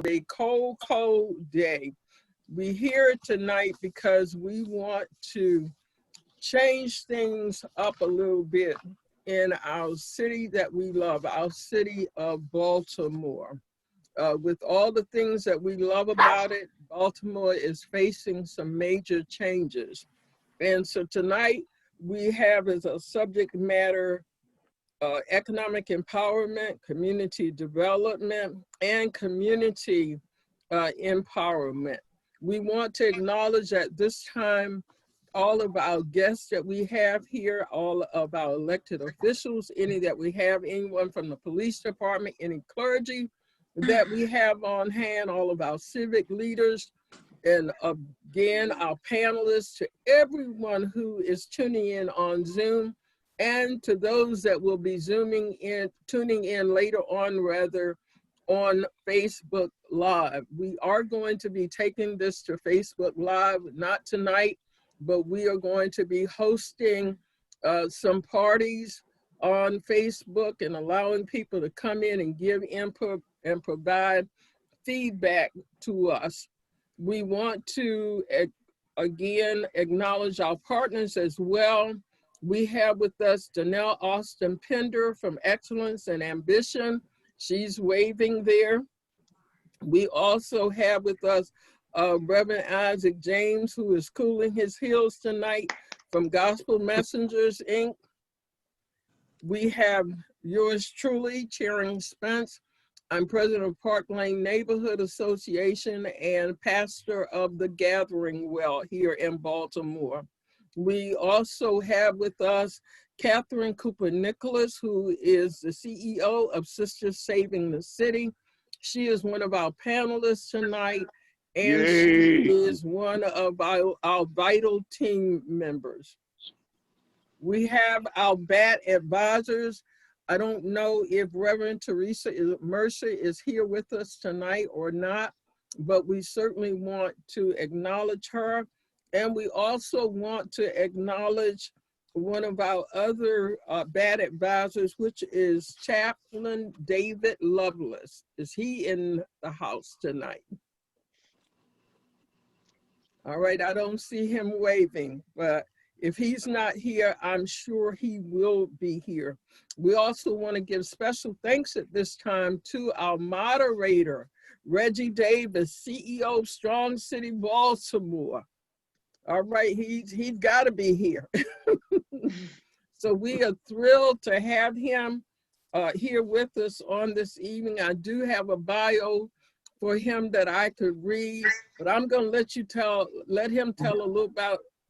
a cold, cold day. We're here tonight because we want to change things up a little bit in our city that we love, our city of Baltimore. With all the things that we love about it, Baltimore is facing some major changes. And so tonight we have as a subject matter economic empowerment, community development, and community empowerment. We want to acknowledge at this time all of our guests that we have here, all of our elected officials, any that we have, anyone from the police department, any clergy that we have on hand, all of our civic leaders, and again, our panelists, to everyone who is tuning in on Zoom, and to those that will be tuning in later on, rather, on Facebook Live. We are going to be taking this to Facebook Live, not tonight, but we are going to be hosting some parties on Facebook and allowing people to come in and give input and provide feedback to us. We want to, again, acknowledge our partners as well. We have with us Danelle Austin Pender from Excellence and Ambition. She's waving there. We also have with us Reverend Isaac James, who is cooling his heels tonight, from Gospel Messengers, Inc. We have yours truly, Charing Spence. I'm president of Park Lane Neighborhood Association and pastor of the Gathering Well here in Baltimore. We also have with us Catherine Cooper Nicholas, who is the CEO of Sisters Saving the City. She is one of our panelists tonight, and Yay. She is one of our vital team members. We have our BACT advisors. I don't know if Reverend Teresa Mercer is here with us tonight or not, but we certainly want to acknowledge her. And we also want to acknowledge one of our other BACT advisors, which is Chaplain David Lovelace. Is he in the house tonight? All right, I don't see him waving, but if he's not here, I'm sure he will be here. We also want to give special thanks at this time to our moderator, Reggie Davis, CEO of Strong City Baltimore. All right, he's got to be here. So we are thrilled to have him here with us on this evening. I do have a bio for him that I could read, but I'm going to let him tell a little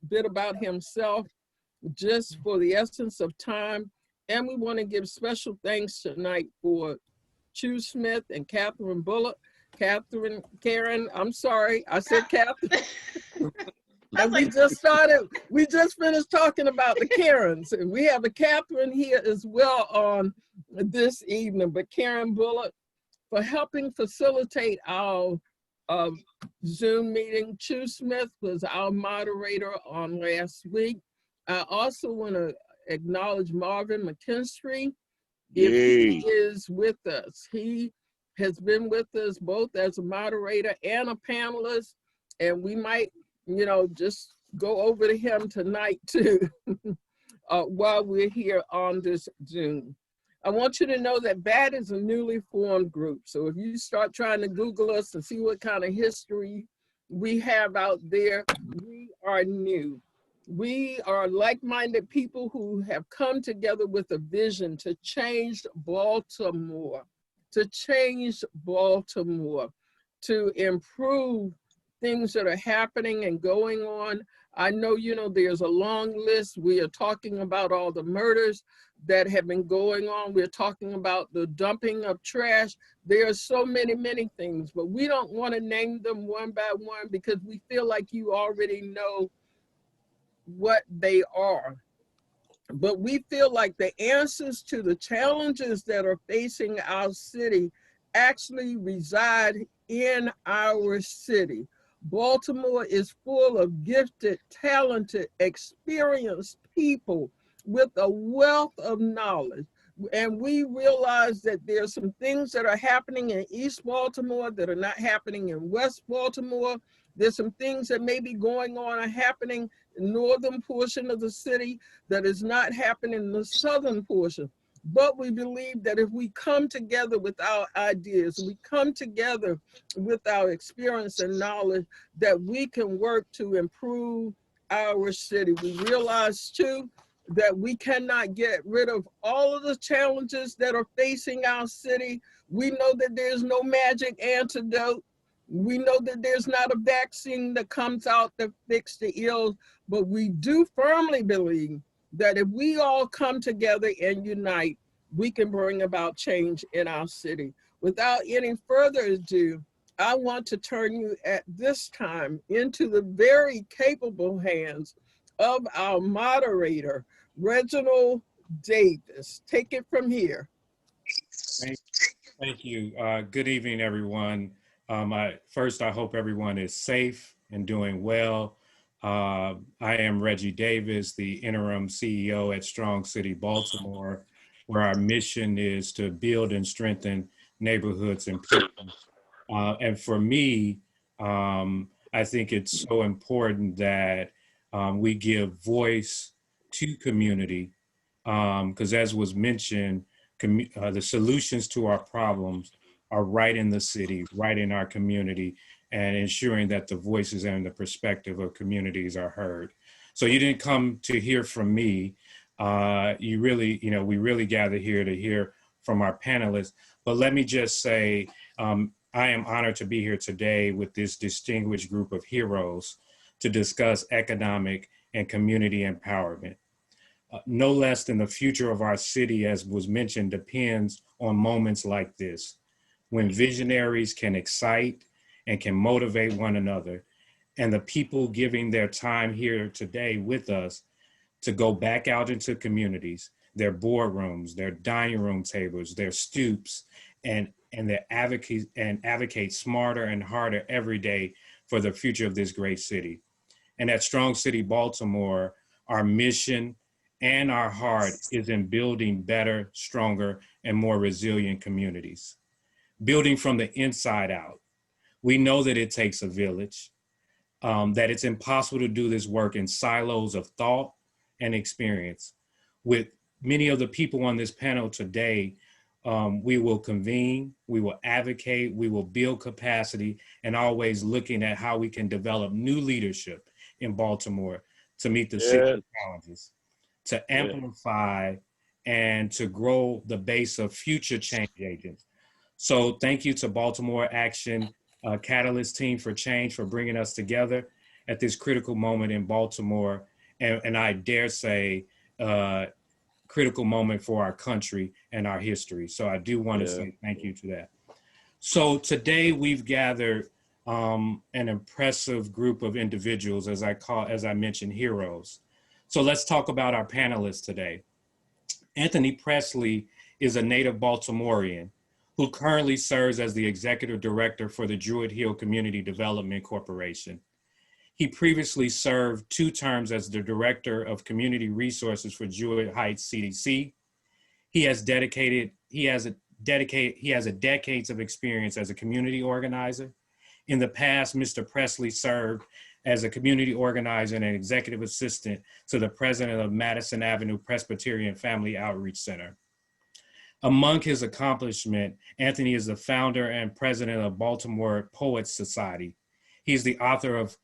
bit about himself, just for the essence of time. And we want to give special thanks tonight for Chu Smith and Catherine Bullock. Karen, I'm sorry, I said Catherine. And we just finished talking about the Karens. And we have a Catherine here as well on this evening, but Karen Bullock for helping facilitate our Zoom meeting. Chu Smith was our moderator on last week. I also want to acknowledge Marvin McKinstry, if he is with us. He has been with us both as a moderator and a panelist, and we might, just go over to him tonight too, while we're here on this Zoom. I want you to know that BACT is a newly formed group. So if you start trying to Google us and see what kind of history we have out there, we are new. We are like-minded people who have come together with a vision to change Baltimore, to improve things that are happening and going on. I know, there's a long list. We are talking about all the murders that have been going on. We're talking about the dumping of trash. There are so many, many things, but we don't want to name them one by one because we feel like you already know what they are. But we feel like the answers to the challenges that are facing our city actually reside in our city. Baltimore is full of gifted, talented, experienced people with a wealth of knowledge. And we realize that there's some things that are happening in East Baltimore that are not happening in West Baltimore. There's some things that may be going on and happening in the northern portion of the city that is not happening in the southern portion. But we believe that if we come together with our ideas, we come together with our experience and knowledge, that we can work to improve our city. We realize too that we cannot get rid of all of the challenges that are facing our city. We know that there's no magic antidote. We know that there's not a vaccine that comes out to fix the ills, but we do firmly believe that if we all come together and unite, we can bring about change in our city. Without any further ado, I want to turn you at this time into the very capable hands of our moderator, Reginald Davis. Take it from here. Thank you. Good evening, everyone. First, I hope everyone is safe and doing well. I am Reggie Davis, the interim CEO at Strong City Baltimore, where our mission is to build and strengthen neighborhoods and people. And for me, I think it's so important that we give voice to community, because as was mentioned, the solutions to our problems are right in the city, right in our community, and ensuring that the voices and the perspective of communities are heard. So you didn't come to hear from me. We really gathered here to hear from our panelists. But let me just say, I am honored to be here today with this distinguished group of heroes to discuss economic and community empowerment. No less than the future of our city, as was mentioned, depends on moments like this, when visionaries can excite and can motivate one another, and the people giving their time here today with us to go back out into communities, their boardrooms, their dining room tables, their stoops, and advocate smarter and harder every day for the future of this great city. And at Strong City Baltimore, our mission and our heart is in building better, stronger, and more resilient communities. Building from the inside out. We know that it takes a village, that it's impossible to do this work in silos of thought and experience. With many of the people on this panel today, we will convene, we will advocate, we will build capacity, and always looking at how we can develop new leadership in Baltimore to meet the city's challenges, to amplify and to grow the base of future change agents. So thank you to Baltimore Action Catalyst Team for Change for bringing us together at this critical moment in Baltimore, and I dare say, critical moment for our country and our history. So I do want to say thank you to that. So today we've gathered an impressive group of individuals, as I mentioned, heroes. So let's talk about our panelists today. Anthony Presley is a native Baltimorean who currently serves as the executive director for the Druid Hill Community Development Corporation. He previously served 2 terms as the director of community resources for Druid Heights CDC. He has a decades of experience as a community organizer. In the past, Mr. Presley served as a community organizer and an executive assistant to the president of Madison Avenue Presbyterian Family Outreach Center. Among his accomplishments, Anthony is the founder and president of Baltimore Poets Society. He's the author of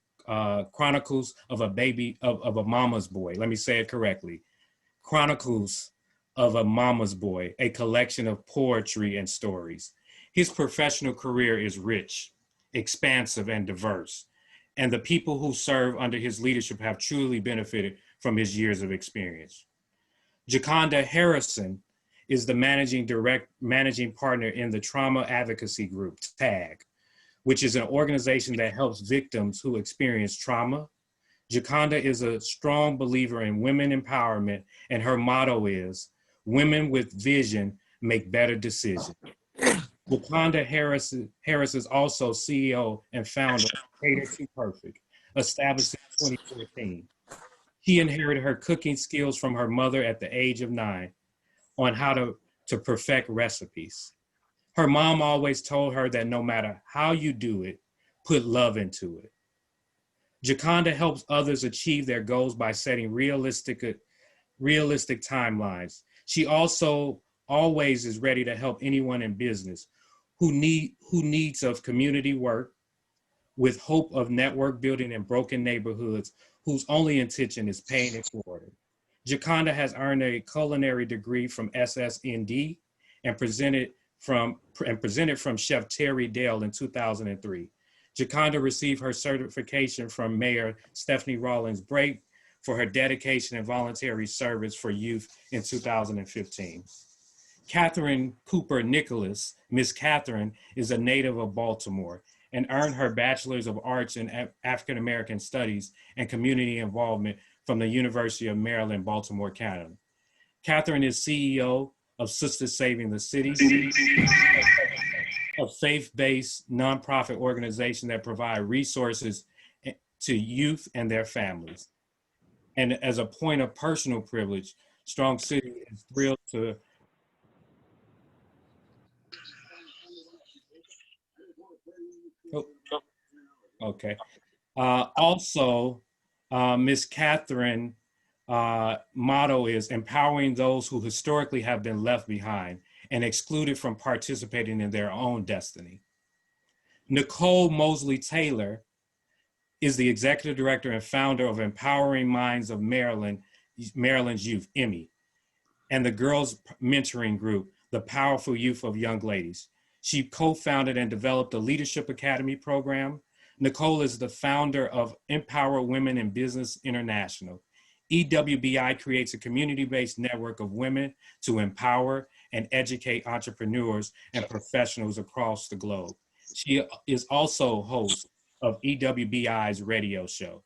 Chronicles of a Mama's Boy. Let me say it correctly. Chronicles of a Mama's Boy, a collection of poetry and stories. His professional career is rich, expansive, and diverse, and the people who serve under his leadership have truly benefited from his years of experience. Jaconda Harrison is the managing partner in the Trauma Advocacy Group, TAG, which is an organization that helps victims who experience trauma. Jaconda is a strong believer in women empowerment, and her motto is, "Women with vision make better decisions." Jaconda Harris is also CEO and founder of Cater to Perfect, established in 2014. She inherited her cooking skills from her mother at the age of 9 on how to to perfect recipes. Her mom always told her that no matter how you do it, put love into it. Jaconda helps others achieve their goals by setting realistic timelines. She also always is ready to help anyone in business who needs of community work, with hope of network building in broken neighborhoods, whose only intention is paying it forward. Jaconda has earned a culinary degree from SSND and presented from Chef Terry Dale in 2003. Jaconda received her certification from Mayor Stephanie Rawlings Brake for her dedication and voluntary service for youth in 2015. Catherine Cooper Nicholas, Miss Catherine, is a native of Baltimore and earned her Bachelor's of Arts in African American Studies and Community Involvement from the University of Maryland, Baltimore, Canada. Catherine is CEO of Sisters Saving the City, a faith-based nonprofit organization that provides resources to youth and their families. And as a point of personal privilege, Strong City is thrilled to okay. Also, Miss Catherine motto is empowering those who historically have been left behind and excluded from participating in their own destiny. Nicole Mosley Taylor is the executive director and founder of Empowering Minds of Maryland's Youth, Emmy, and the Girls Mentoring Group, the Powerful Youth of Young Ladies. She co-founded and developed the Leadership Academy program. Nicole is the founder of Empower Women in Business International. EWBI creates a community-based network of women to empower and educate entrepreneurs and professionals across the globe. She is also host of EWBI's radio show.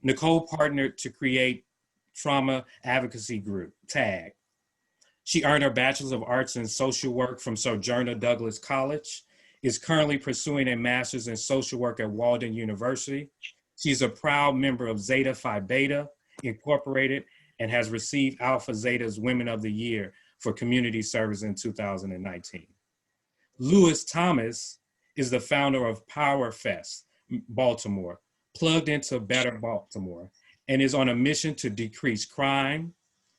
Nicole partnered to create Trauma Advocacy Group, TAG. She earned her Bachelor's of Arts in Social Work from Sojourner Douglas College, is currently pursuing a Master's in Social Work at Walden University. She's a proud member of Zeta Phi Beta Incorporated and has received Alpha Zeta's Women of the Year for community service in 2019. Lewis Thomas is the founder of Power Fest Baltimore, plugged into Better Baltimore, and is on a mission to decrease crime,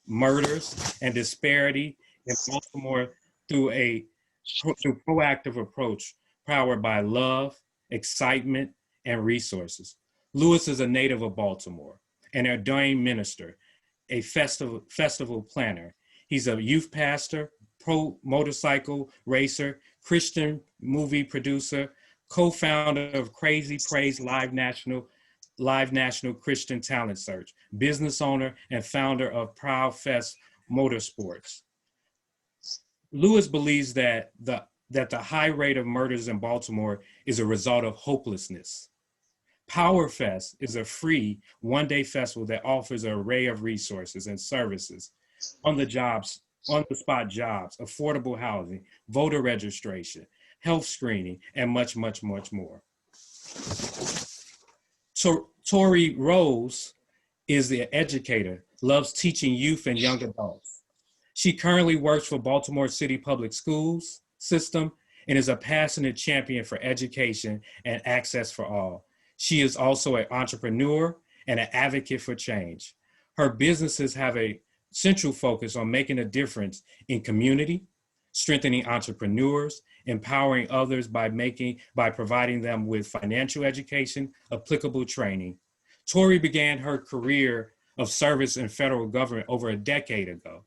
murders, and disparity in Baltimore through proactive approach powered by love, excitement, and resources. Lewis is a native of Baltimore, an ordained minister, a festival planner. He's a youth pastor, pro motorcycle racer, Christian movie producer, co-founder of Crazy Praise Live National Christian Talent Search, business owner and founder of Proud Fest Motorsports. Lewis believes that the high rate of murders in Baltimore is a result of hopelessness. Power Fest is a free one-day festival that offers an array of resources and services, on-the-spot jobs, affordable housing, voter registration, health screening, and much, much, much more. Tori Rose is the educator, loves teaching youth and young adults. She currently works for Baltimore City Public Schools system and is a passionate champion for education and access for all. She is also an entrepreneur and an advocate for change. Her businesses have a central focus on making a difference in community, strengthening entrepreneurs, empowering others by providing them with financial education, applicable training. Tori began her career of service in federal government over a decade ago,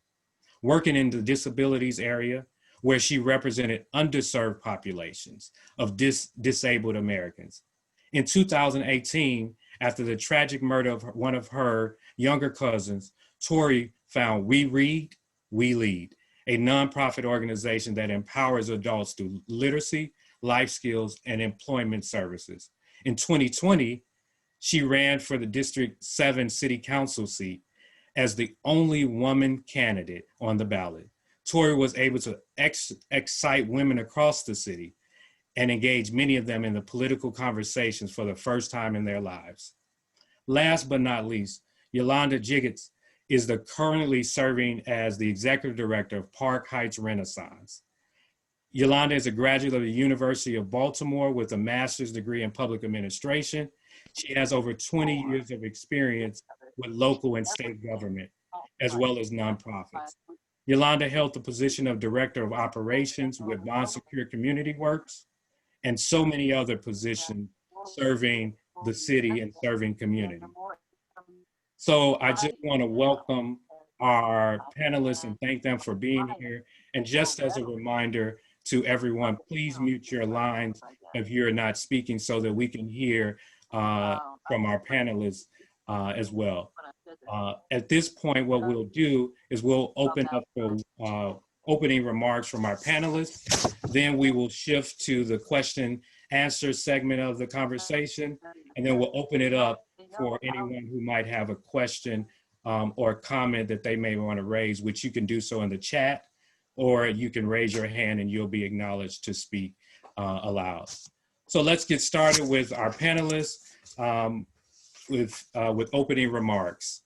working in the disabilities area, where she represented underserved populations of disabled Americans. In 2018, after the tragic murder of one of her younger cousins, Tori found We Read, We Lead, a nonprofit organization that empowers adults through literacy, life skills, and employment services. In 2020, she ran for the District 7 City Council seat as the only woman candidate on the ballot. Tori was able to excite women across the city and engage many of them in the political conversations for the first time in their lives. Last but not least, Yolanda Jiggets is currently serving as the executive director of Park Heights Renaissance. Yolanda is a graduate of the University of Baltimore with a master's degree in public administration. She has over 20 years of experience with local and state government, as well as nonprofits. Yolanda held the position of Director of Operations with Bond Secure Community Works, and so many other positions serving the city and serving community. So I just want to welcome our panelists and thank them for being here. And just as a reminder to everyone, please mute your lines if you're not speaking so that we can hear from our panelists as well. At this point, what we'll do is we'll open up the opening remarks from our panelists. Then we will shift to the question answer segment of the conversation. And then we'll open it up for anyone who might have a question or comment that they may want to raise, which you can do so in the chat, or you can raise your hand and you'll be acknowledged to speak aloud. So let's get started with our panelists with opening remarks.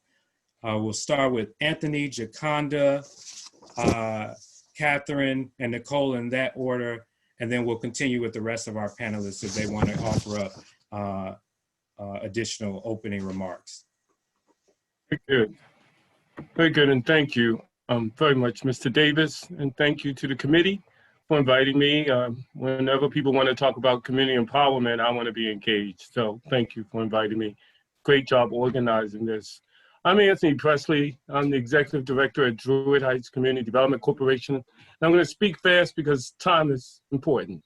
We'll start with Anthony, Jaconda, Catherine, and Nicole in that order, and then we'll continue with the rest of our panelists if they want to offer up additional opening remarks. Very good, and thank you very much, Mr. Davis, and thank you to the committee for inviting me. Whenever people want to talk about community empowerment, I want to be engaged, so thank you for inviting me. Great job organizing this. I'm Anthony Presley. I'm the Executive Director at Druid Heights Community Development Corporation. And I'm going to speak fast because time is important.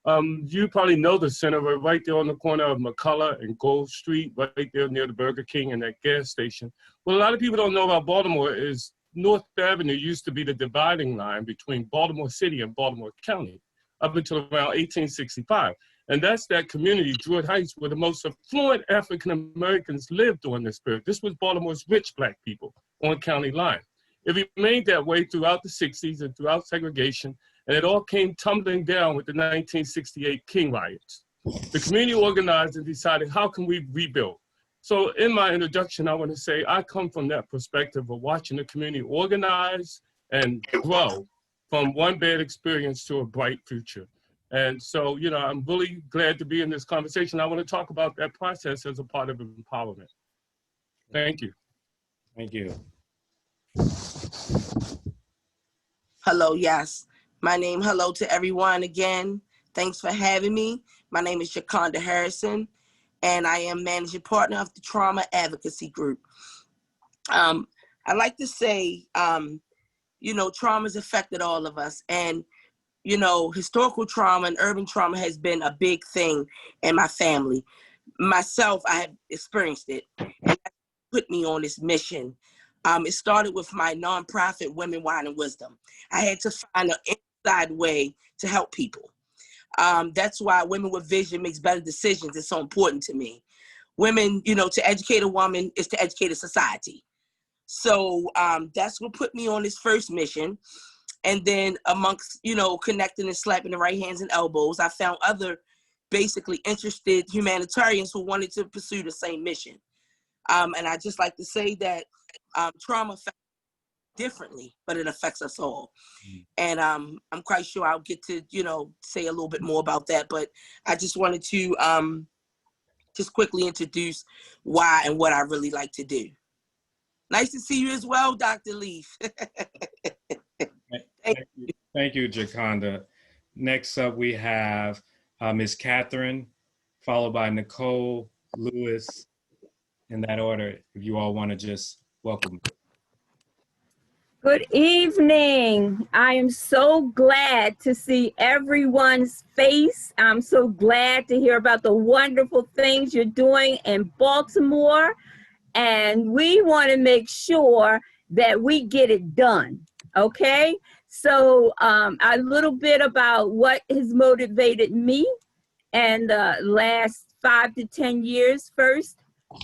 You probably know the center. We're right there on the corner of McCullough and Gold Street, right there near the Burger King and that gas station. What a lot of people don't know about Baltimore is North Avenue used to be the dividing line between Baltimore City and Baltimore County up until around 1865. And that's that community, Druid Heights, where the most affluent African Americans lived during this period. This was Baltimore's rich Black people on county line. It remained that way throughout the 60s and throughout segregation, and it all came tumbling down with the 1968 King riots. The community organized and decided, how can we rebuild? So in my introduction, I want to say I come from that perspective of watching the community organize and grow from one bad experience to a bright future. And so, you know, I'm really glad to be in this conversation. I want to talk about that process as a part of empowerment. Thank you. Thank you. Hello, yes. Hello to everyone again. Thanks for having me. My name is Jaconda Harrison, and I am managing partner of the Trauma Advocacy Group. I like to say, you know, trauma's affected all of us, and you know, historical trauma and urban trauma has been a big thing in my family. Myself, I have experienced it, and that put me on this mission. It started with my nonprofit, Women, Wine, and Wisdom. I had to find an inside way to help people. That's why Women with Vision Makes Better Decisions is so important to me. Women, you know, to educate a woman is to educate a society. So that's what put me on this first mission. And then amongst, you know, connecting and slapping the right hands and elbows, I found other basically interested humanitarians who wanted to pursue the same mission. And I just like to say that trauma affects differently, but it affects us all. And I'm quite sure I'll get to, you know, say a little bit more about that. But I just wanted to just quickly introduce why and what I really like to do. Nice to see you as well, Dr. Leaf. Thank you, Jaconda. Next up, we have Ms. Catherine, followed by Nicole, Lewis, in that order, if you all want to just welcome. Good evening. I am so glad to see everyone's face. I'm so glad to hear about the wonderful things you're doing in Baltimore. And we want to make sure that we get it done, okay? So a little bit about what has motivated me in the last 5 to 10 years. First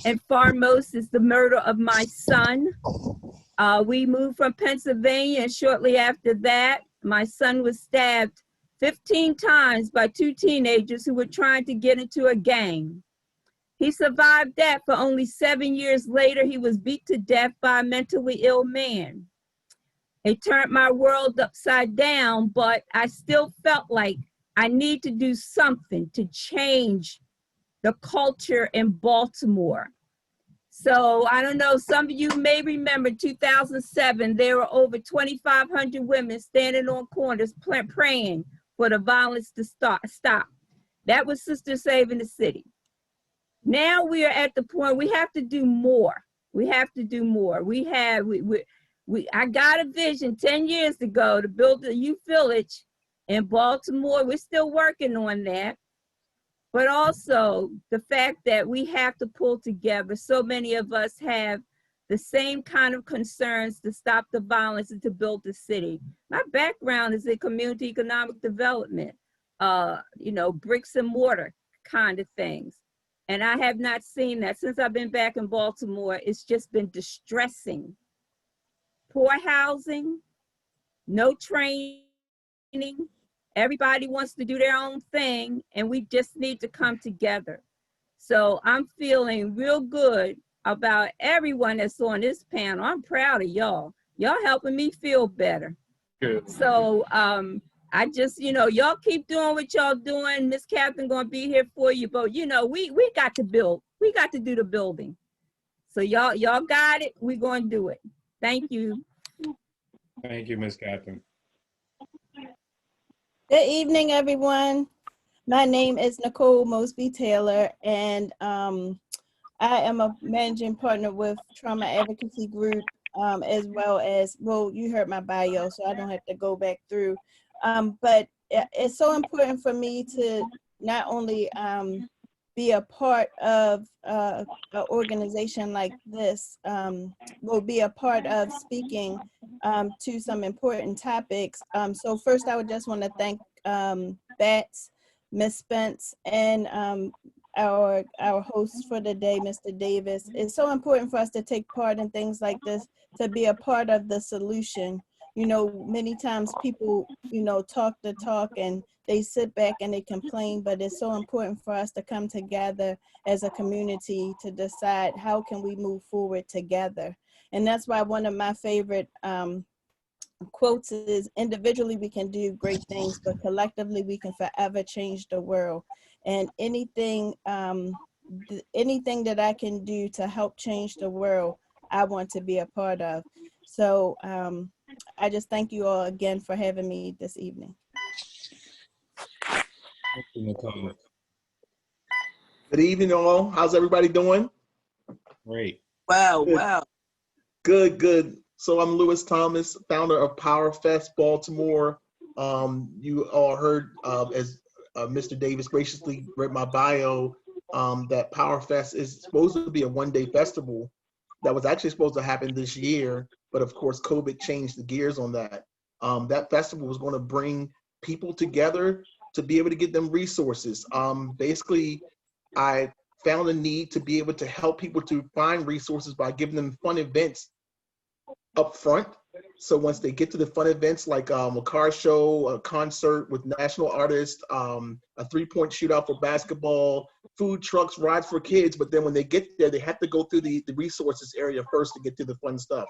and foremost is the murder of my son. We moved from Pennsylvania, and shortly after that, my son was stabbed 15 times by 2 teenagers who were trying to get into a gang. He survived that for only 7 years later. He was beat to death by a mentally ill man. It turned my world upside down, but I still felt like I need to do something to change the culture in Baltimore. So I don't know, some of you may remember 2007, there were over 2,500 women standing on corners praying for the violence to stop. That was Sisters Saving the City. Now we are at the point we have to do more. We have to do more. I got a vision 10 years ago to build a youth village in Baltimore. We're still working on that. But also the fact that we have to pull together. So many of us have the same kind of concerns to stop the violence and to build the city. My background is in community economic development, bricks and mortar kind of things. And I have not seen that since I've been back in Baltimore. It's just been distressing. Poor housing, no training. Everybody wants to do their own thing, and we just need to come together. So I'm feeling real good about everyone that's on this panel. I'm proud of y'all. Y'all helping me feel better. Good. So I just, y'all keep doing what y'all doing. Miss Catherine gonna be here for you, but we got to build. We got to do the building. So y'all got it. We're gonna do it. Thank you. Thank you, Ms. Catherine. Good evening, everyone. My name is Nicole Mosby Taylor, and I am a managing partner with Trauma Advocacy Group, as well as, well, you heard my bio, so I don't have to go back through. But it's so important for me to not only be a part of an organization like this, will be a part of speaking to some important topics. So first, I would just want to thank BACT, Ms. Spence, and our host for the day, Mr. Davis. It's so important for us to take part in things like this, to be a part of the solution. Many times people, talk the talk and they sit back and they complain, but it's so important for us to come together as a community to decide how can we move forward together. And that's why one of my favorite quotes is, individually we can do great things, but collectively we can forever change the world. And anything that I can do to help change the world, I want to be a part of. So I just thank you all again for having me this evening. Thank you, Nicole. Good evening, all. How's everybody doing? Great. Wow, Good. wow. Good. So I'm Lewis Thomas, founder of PowerFest Baltimore. You all heard as Mr. Davis graciously read my bio, that PowerFest is supposed to be a one-day festival that was actually supposed to happen this year, but of course COVID changed the gears on that. That festival was going to bring people together to be able to get them resources. Basically, I found a need to be able to help people to find resources by giving them fun events up front. So once they get to the fun events, like a car show, a concert with national artists, a three-point shootout for basketball, food trucks, rides for kids, but then when they get there, they have to go through the resources area first to get to the fun stuff.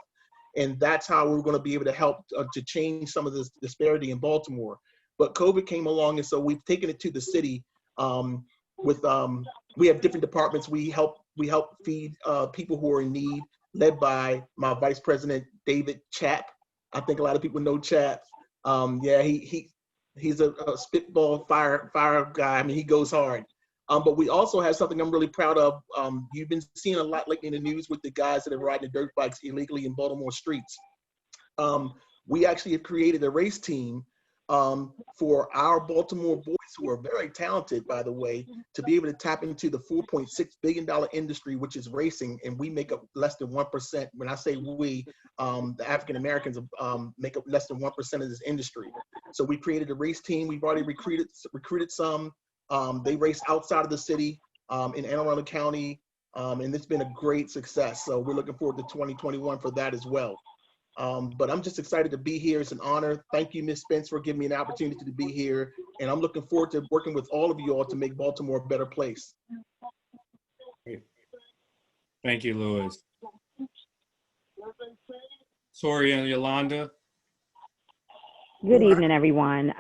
And that's how we're going to be able to help to change some of this disparity in Baltimore. But COVID came along, and so we've taken it to the city. We have different departments. We help feed people who are in need, led by my vice president, David Chap. I think a lot of people know Chap. Yeah, he's a spitball fire guy. I mean, he goes hard. But we also have something I'm really proud of. You've been seeing a lot lately in the news with the guys that are riding the dirt bikes illegally in Baltimore streets. We actually have created a race team for our Baltimore boys, who are very talented, by the way, to be able to tap into the $4.6 billion industry, which is racing, and we make up less than 1%. When I say we, the African Americans make up less than 1% of this industry. So we created a race team. We've already recruited some. They race outside of the city in Anne Arundel County, and it's been a great success. So we're looking forward to 2021 for that as well. But I'm just excited to be here. It's an honor. Thank you, Ms. Spence, for giving me an opportunity to be here. And I'm looking forward to working with all of you all to make Baltimore a better place. Great. Thank you, Louis. Tori and Yolanda. Good evening, everyone.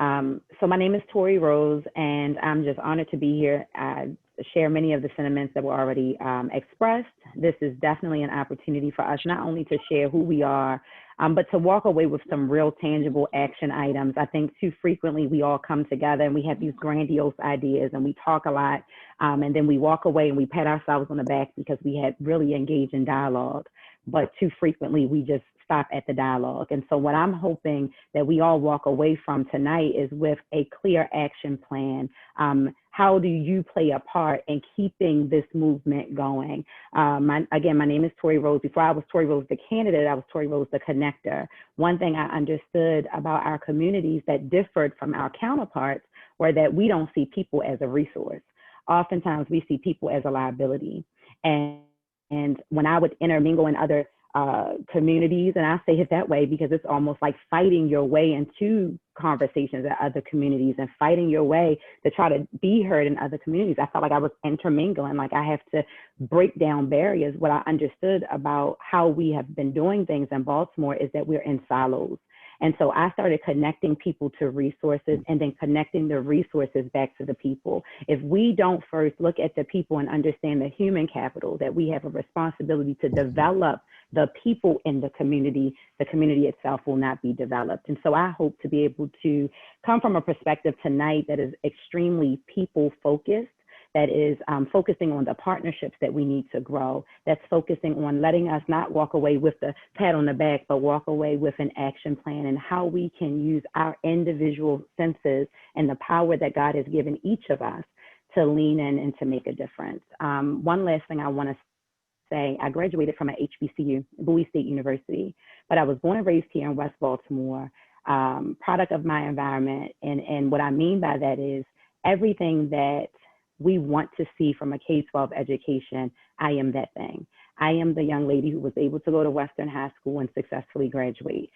So my name is Tori Rose, and I'm just honored to be here. I share many of the sentiments that were already expressed. This is definitely an opportunity for us not only to share who we are, but to walk away with some real tangible action items. I think too frequently we all come together and we have these grandiose ideas and we talk a lot, and then we walk away and we pat ourselves on the back because we had really engaged in dialogue. But too frequently we just stop at the dialogue. And so what I'm hoping that we all walk away from tonight is with a clear action plan. How do you play a part in keeping this movement going? Again, my name is Tori Rose. Before I was Tori Rose, the candidate, I was Tori Rose, the connector. One thing I understood about our communities that differed from our counterparts were that we don't see people as a resource. Oftentimes we see people as a liability. And when I would intermingle in other communities, and I say it that way because it's almost like fighting your way into conversations at other communities and fighting your way to try to be heard in other communities. I felt like I was intermingling, like I have to break down barriers. What I understood about how we have been doing things in Baltimore is that we're in silos. And so I started connecting people to resources and then connecting the resources back to the people. If we don't first look at the people and understand the human capital, that we have a responsibility to develop the people in the community itself will not be developed. And so I hope to be able to come from a perspective tonight that is extremely people focused, that is focusing on the partnerships that we need to grow, that's focusing on letting us not walk away with the pat on the back, but walk away with an action plan and how we can use our individual senses and the power that God has given each of us to lean in and to make a difference. One last thing I want to say, I graduated from an HBCU, Bowie State University, but I was born and raised here in West Baltimore, product of my environment. And what I mean by that is everything that we want to see from a K-12 education, I am that thing. I am the young lady who was able to go to Western High School and successfully graduate.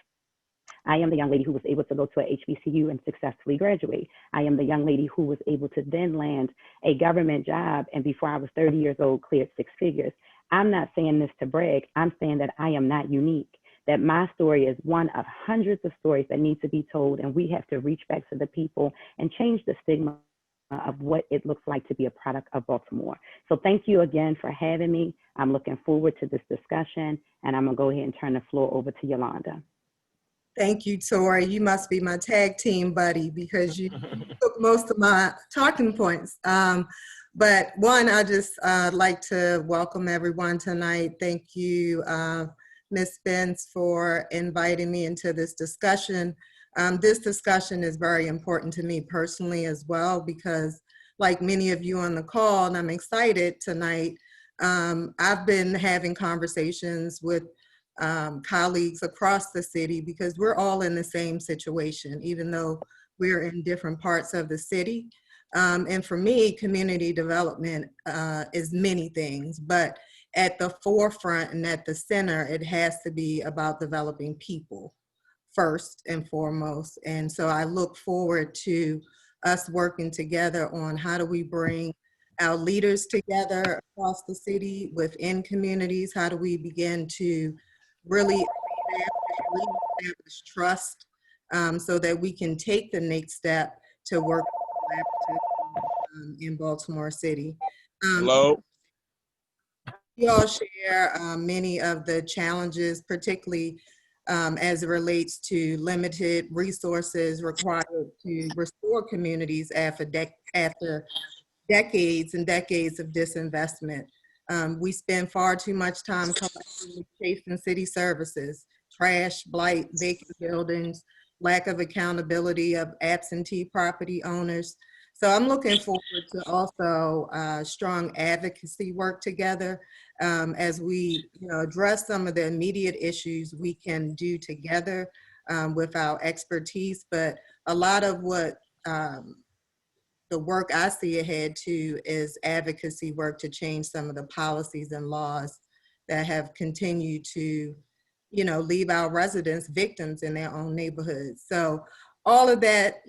I am the young lady who was able to go to a HBCU and successfully graduate. I am the young lady who was able to then land a government job and before I was 30 years old, cleared 6 figures. I'm not saying this to brag. I'm saying that I am not unique, that my story is one of hundreds of stories that need to be told, and we have to reach back to the people and change the stigma of what it looks like to be a product of Baltimore. So thank you again for having me. I'm looking forward to this discussion, and I'm gonna go ahead and turn the floor over to Yolanda. Thank you, Tori. You must be my tag team buddy because you took most of my talking points. But one, I just like to welcome everyone tonight. Thank you, Ms. Spence, for inviting me into this discussion. This discussion is very important to me personally as well, because like many of you on the call, and I'm excited tonight, I've been having conversations with colleagues across the city because we're all in the same situation, even though we're in different parts of the city. And for me, community development is many things, but at the forefront and at the center, it has to be about developing people first and foremost. And so I look forward to us working together on how do we bring our leaders together across the city, within communities, how do we begin to really establish trust so that we can take the next step to work in Baltimore City. Hello. We all share many of the challenges, particularly as it relates to limited resources required to restore communities after decades and decades of disinvestment. We spend far too much time collectively chasing city services, trash, blight, vacant buildings, lack of accountability of absentee property owners. So I'm looking forward to also strong advocacy work together as we address some of the immediate issues we can do together with our expertise. But a lot of what the work I see ahead to is advocacy work to change some of the policies and laws that have continued to, leave our residents victims in their own neighborhoods. So all of that,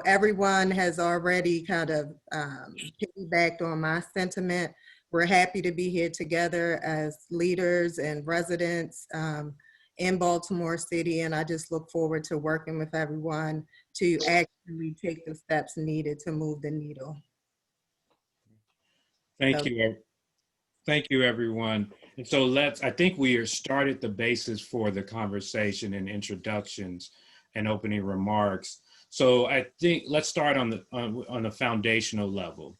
everyone has already kind of piggybacked on my sentiment, we're happy to be here together as leaders and residents in Baltimore City. And I just look forward to working with everyone to actually take the steps needed to move the needle. Thank you. Thank you, everyone. And so I think we have started the basis for the conversation and introductions and opening remarks. So I think let's start on the foundational level.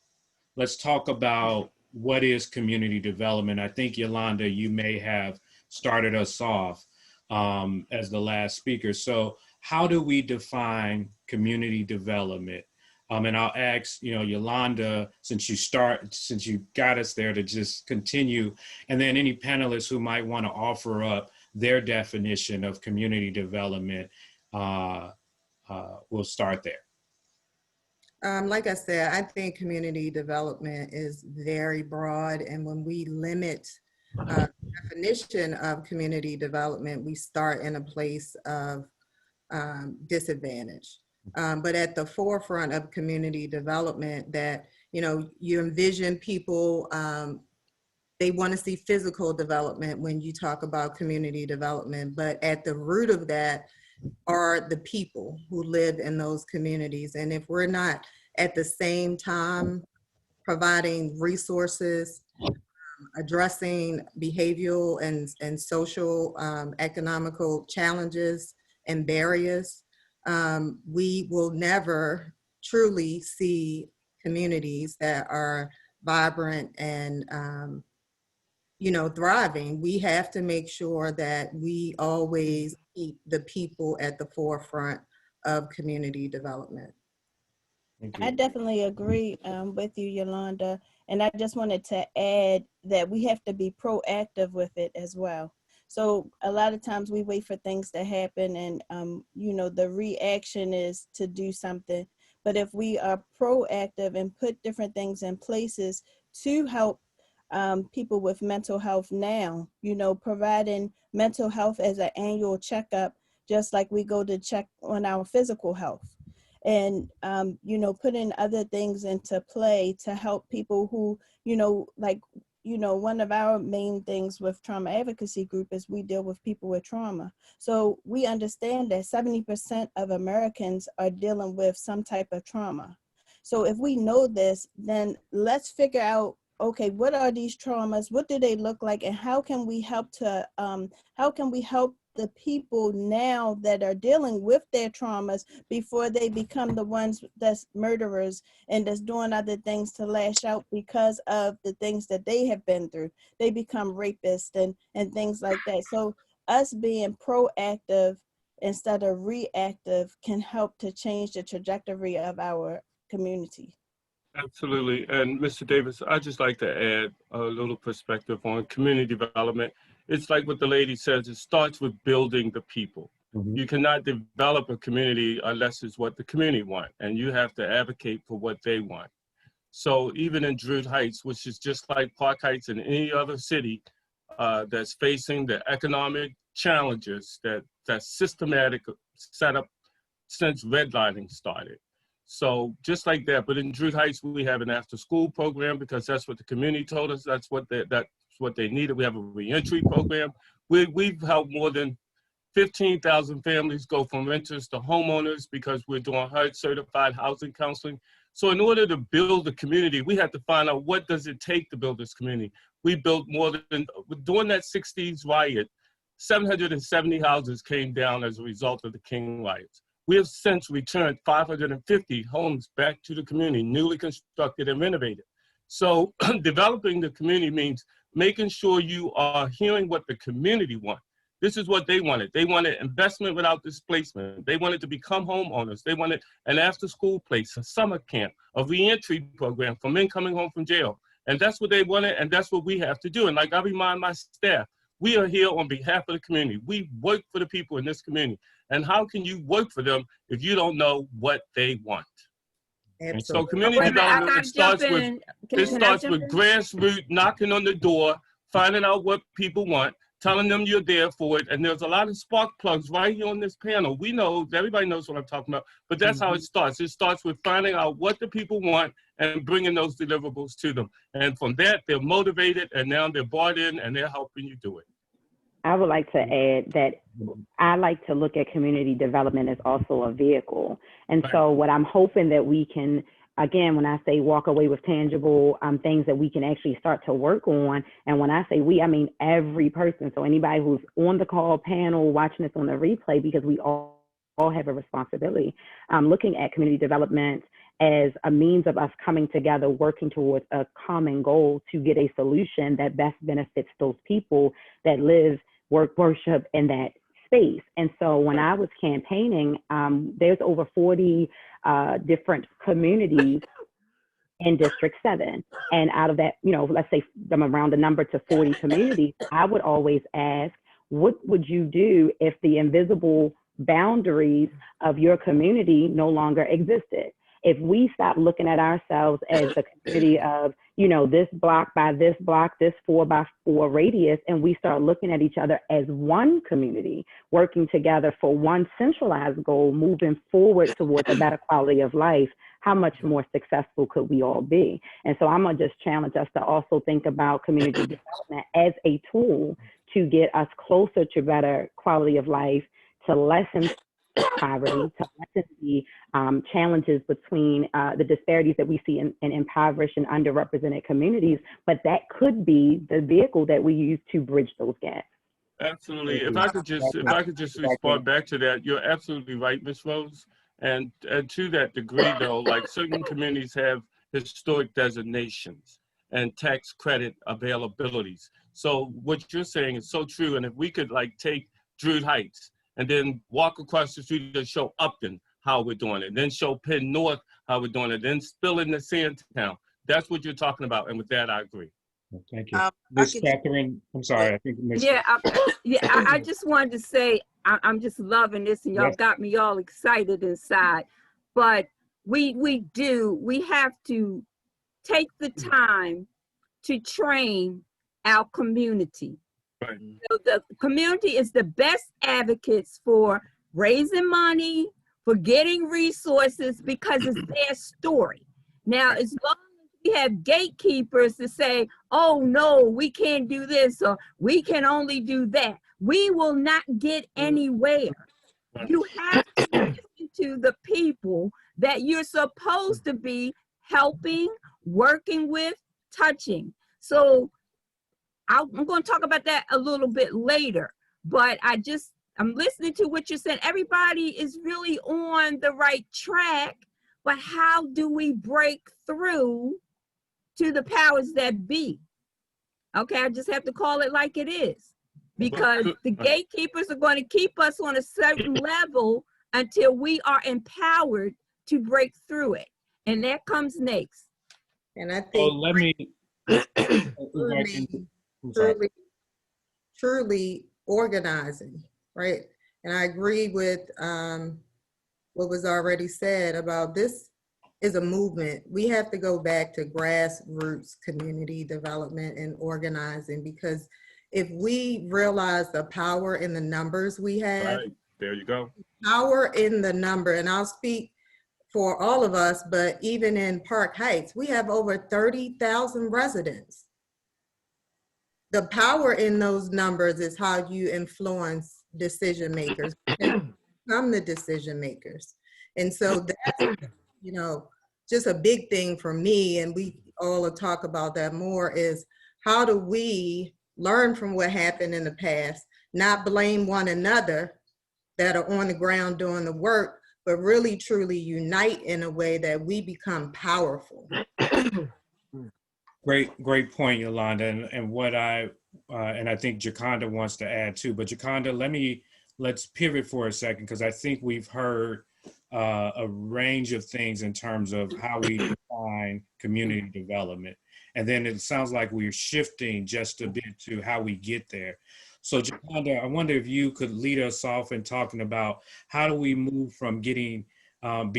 Let's talk about what is community development. I think, Yolanda, you may have started us off as the last speaker. So how do we define community development? And I'll ask, Yolanda, since you got us there, to just continue, and then any panelists who might want to offer up their definition of community development, we'll start there. Like I said, I think community development is very broad, and when we limit definition of community development, we start in a place of disadvantage. But at the forefront of community development, that you envision people, they want to see physical development when you talk about community development, but at the root of that are the people who live in those communities. And if we're not at the same time providing resources, addressing behavioral and social economical challenges and barriers, we will never truly see communities that are vibrant and thriving. We have to make sure that we always keep the people at the forefront of community development. I definitely agree with you, Yolanda. And I just wanted to add that we have to be proactive with it as well. So a lot of times we wait for things to happen and, the reaction is to do something. But if we are proactive and put different things in places to help people with mental health now, providing mental health as an annual checkup, just like we go to check on our physical health. And, putting other things into play to help people who, one of our main things with Trauma Advocacy Group is we deal with people with trauma. So we understand that 70% of Americans are dealing with some type of trauma. So if we know this, then let's figure out, okay, what are these traumas? What do they look like? And how can we help the people now that are dealing with their traumas before they become the ones that's murderers and that's doing other things to lash out because of the things that they have been through. They become rapists and things like that. So us being proactive instead of reactive can help to change the trajectory of our community. Absolutely. And Mr. Davis, I'd just like to add a little perspective on community development. It's like what the lady says, it starts with building the people. Mm-hmm. You cannot develop a community unless it's what the community want, and you have to advocate for what they want. So even in Druid Heights, which is just like Park Heights and any other city that's facing the economic challenges that's systematic set up since redlining started. So just like that, but in Druid Heights, we have an after-school program because that's what the community told us. That's what they needed. We have a reentry program. We've helped more than 15,000 families go from renters to homeowners because we're doing HUD-certified housing counseling. So in order to build a community, we had to find out what does it take to build this community. We built during that 60s riot, 770 houses came down as a result of the King riots. We have since returned 550 homes back to the community, newly constructed and renovated. So developing the community means making sure you are hearing what the community wants. This is what they wanted. They wanted investment without displacement. They wanted to become homeowners. They wanted an after-school place, a summer camp, a reentry program for men coming home from jail. And that's what they wanted, and that's what we have to do. And like I remind my staff, we are here on behalf of the community. We work for the people in this community. And how can you work for them if you don't know what they want? And so community development starts with grassroots, knocking on the door, finding out what people want, telling them you're there for it. And there's a lot of spark plugs right here on this panel. We know, everybody knows what I'm talking about, but that's how it starts. It starts with finding out what the people want and bringing those deliverables to them. And from that, they're motivated, and now they're bought in, and they're helping you do it. I would like to add that I like to look at community development as also a vehicle. And so what I'm hoping that we can, again, when I say walk away with tangible things that we can actually start to work on, and when I say we, I mean every person. So anybody who's on the call panel, watching this on the replay, because we all have a responsibility. Looking at community development as a means of us coming together, working towards a common goal to get a solution that best benefits those people that live, work, worship in that space. And so when I was campaigning, there's over 40 different communities in District 7. And out of that, you know, let's say I'm around the number to 40 communities, I would always ask, what would you do if the invisible boundaries of your community no longer existed? If we stop looking at ourselves as a community of, you know, this block by this block, this 4x4 radius, and we start looking at each other as one community, working together for one centralized goal, moving forward towards a better quality of life, how much more successful could we all be? And so I'm gonna just challenge us to also think about community development as a tool to get us closer to better quality of life, to lessen poverty, to lessen the challenges between the disparities that we see in impoverished and underrepresented communities, but that could be the vehicle that we use to bridge those gaps. Absolutely. If I could just respond back to that, you're absolutely right, Ms. Rose. And to that degree, though, like certain communities have historic designations and tax credit availabilities. So what you're saying is so true. And if we could like take Druid Heights and then walk across the street and show Upton how we're doing it, then show Penn North how we're doing it, then spill into Sandtown. That's what you're talking about. And with that, I agree. Thank you. Ms. Catherine, I'm sorry. I think Ms. I just wanted to say, I'm just loving this, and y'all got me all excited inside. But we have to take the time to train our community. Right. So the community is the best advocates for raising money, for getting resources, because it's their story. Now, as long as we have gatekeepers to say, oh no, we can't do this, or we can only do that, we will not get anywhere. You have to listen to the people that you're supposed to be helping, working with, touching. So I'm going to talk about that a little bit later, but I'm listening to what you're saying. Everybody is really on the right track, but how do we break through to the powers that be? Okay, I just have to call it like it is, because the gatekeepers are going to keep us on a certain level until we are empowered to break through it. And that comes next. And I think Well, let me truly organizing, right? And I agree with what was already said about this is a movement. We have to go back to grassroots community development and organizing, because if we realize the power in the numbers we have, Right. There you go. Power in the number, and I'll speak for all of us, but even in Park Heights, we have over 30,000 residents. The power in those numbers is how you influence decision makers, become the decision makers. And so that's, you know, just a big thing for me, and we all will talk about that more, is how do we learn from what happened in the past, not blame one another that are on the ground doing the work, but really truly unite in a way that we become powerful. Great point, Yolanda, and what I think Jaconda wants to add too. But Jaconda, let's pivot for a second, because I think we've heard a range of things in terms of how we define community development, and then it sounds like we're shifting just a bit to how we get there. So Jaconda, I wonder if you could lead us off in talking about how do we move from getting how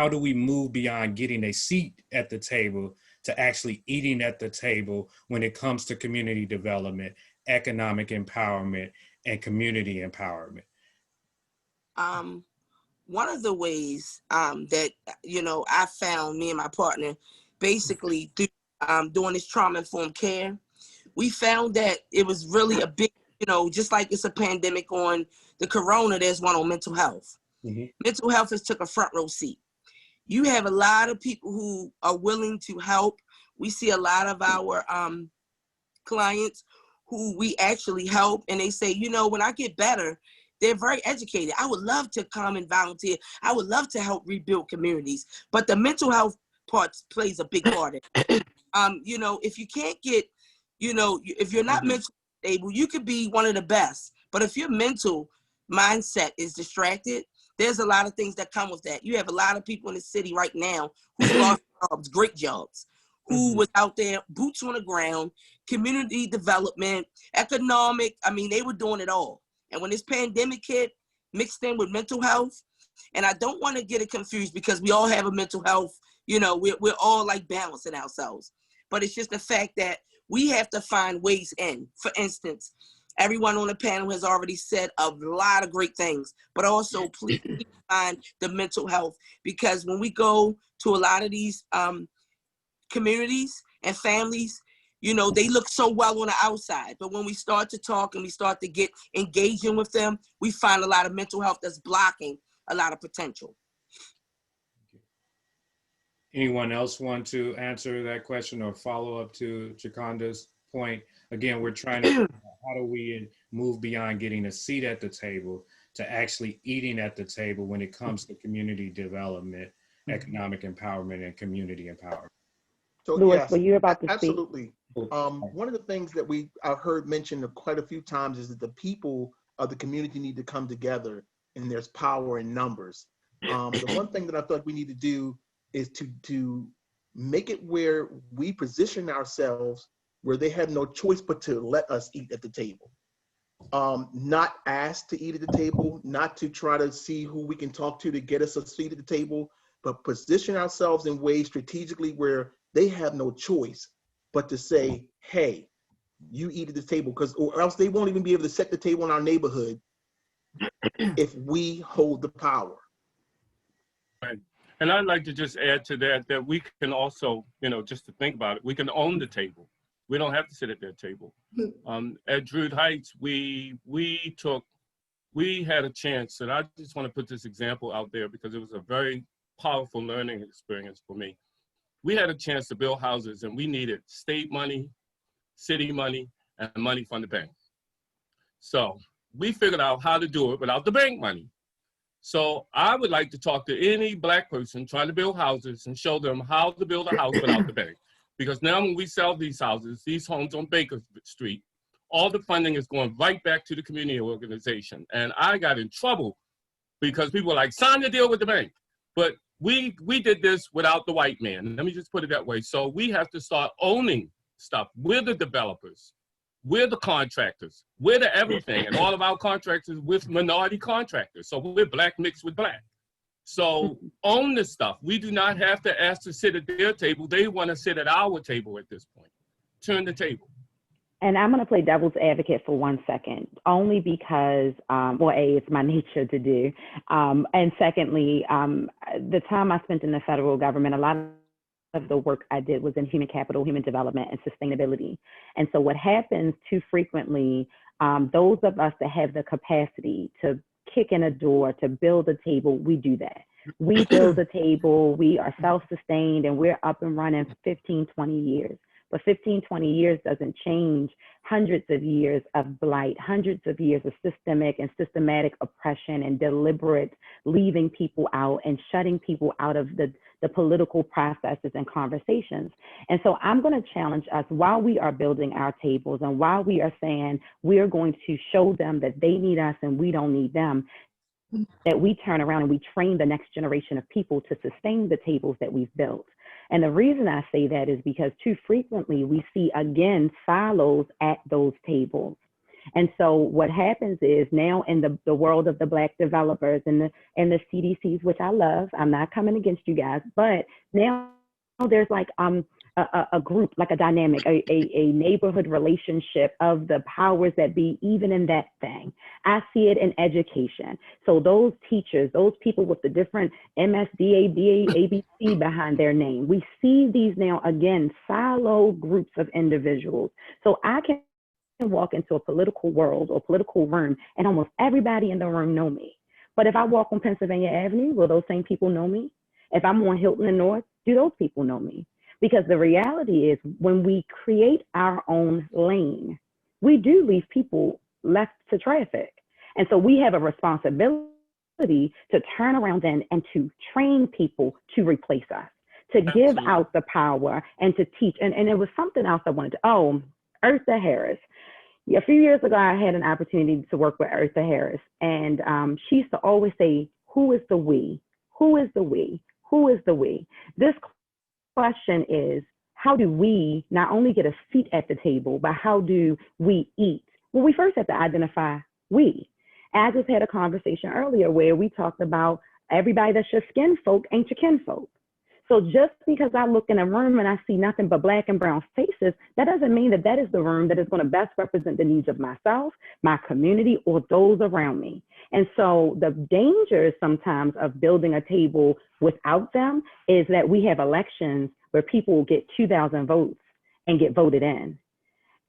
do we move beyond getting a seat at the table to actually eating at the table when it comes to community development economic empowerment and community empowerment? One of the ways that, you know, I found, me and my partner, basically through doing this trauma-informed care, we found that it was really a big, you know, just like it's a pandemic on the corona, there's one on mental health. Mental health has took a front row seat. You have a lot of people who are willing to help. We see a lot of our clients who we actually help, and they say, you know, when I get better, they're very educated. I would love to come and volunteer. I would love to help rebuild communities. But the mental health part plays a big part in it. You know, if you can't get, you know, if you're not mentally stable, you could be one of the best. But if your mental mindset is distracted, there's a lot of things that come with that. You have a lot of people in the city right now who lost jobs, great jobs, who was out there, boots on the ground, community development, economic. I mean, they were doing it all. And when this pandemic hit, mixed in with mental health, and I don't want to get it confused because we all have a mental health, you know, we're all like balancing ourselves. But it's just the fact that we have to find ways in. For instance, everyone on the panel has already said a lot of great things, but also please find the mental health, because when we go to a lot of these communities and families, you know, they look so well on the outside, but when we start to talk and we start to get engaging with them, we find a lot of mental health that's blocking a lot of potential. Anyone else want to answer that question or follow up to Jaconda's point? Again, we're trying to figure out how do we move beyond getting a seat at the table to actually eating at the table when it comes to community development, economic empowerment, and community empowerment. So Louis, yes, were you about to speak? absolutely. One of the things that I've heard mentioned quite a few times is that the people of the community need to come together, and there's power in numbers. The one thing that I thought we need to do is to make it where we position ourselves where they have no choice but to let us eat at the table. Not ask to eat at the table, not to try to see who we can talk to get us a seat at the table, but position ourselves in ways strategically where they have no choice but to say, hey, you eat at the table, or else they won't even be able to set the table in our neighborhood if we hold the power. Right. And I'd like to just add to that we can also, you know, just to think about it, we can own the table. We don't have to sit at that table. At Druid Heights, we had a chance, and I just want to put this example out there because it was a very powerful learning experience for me. We had a chance to build houses, and we needed state money, city money, and money from the bank. So we figured out how to do it without the bank money. So I would like to talk to any Black person trying to build houses and show them how to build a house without the bank. Because now when we sell these houses, these homes on Baker Street, all the funding is going right back to the community organization. And I got in trouble because people were like, sign the deal with the bank. But we did this without the white man. Let me just put it that way. So we have to start owning stuff. We're the developers. We're the contractors. We're the everything. And all of our contractors with minority contractors. So we're Black mixed with Black. So own the stuff. We do not have to ask to sit at their table. They want to sit at our table at this point. Turn the table. And I'm going to play devil's advocate for 1 second, only because, well, A, it's my nature to do. And secondly, the time I spent in the federal government, a lot of the work I did was in human capital, human development, and sustainability. And so what happens too frequently, those of us that have the capacity to kick in a door, to build a table, we do that. We build a table, we are self-sustained, and we're up and running 15, 20 years. But 15, 20 years doesn't change hundreds of years of blight, hundreds of years of systemic and systematic oppression and deliberate leaving people out and shutting people out of the political processes and conversations. And so I'm going to challenge us while we are building our tables and while we are saying we're going to show them that they need us and we don't need them, that we turn around and we train the next generation of people to sustain the tables that we've built. And the reason I say that is because too frequently we see, again, silos at those tables. And so what happens is now in the world of the Black developers and the CDCs, which I love, I'm not coming against you guys, but now there's like a group, like a dynamic, a neighborhood relationship of the powers that be, even in that thing. I see it in education. So those teachers, those people with the different MSDA, BA, ABC behind their name, we see these now, again, silo groups of individuals. So I can walk into a political world or political room and almost everybody in the room know me. But if I walk on Pennsylvania Avenue, will those same people know me? If I'm on Hilton and North, do those people know me? Because the reality is when we create our own lane, we do leave people left to traffic. And so we have a responsibility to turn around then and to train people to replace us, to give out the power and to teach. And it was something else I wanted to, Eartha Harris. A few years ago, I had an opportunity to work with Eartha Harris. And she used to always say, who is the we? Who is the we? Who is the we? This question is, how do we not only get a seat at the table, but how do we eat? Well, we first have to identify we. I just had a conversation earlier where we talked about everybody that's your skin folk ain't your kin folk. So just because I look in a room and I see nothing but black and brown faces, that doesn't mean that that is the room that is going to best represent the needs of myself, my community, or those around me. And so the dangers sometimes of building a table without them is that we have elections where people will get 2,000 votes and get voted in.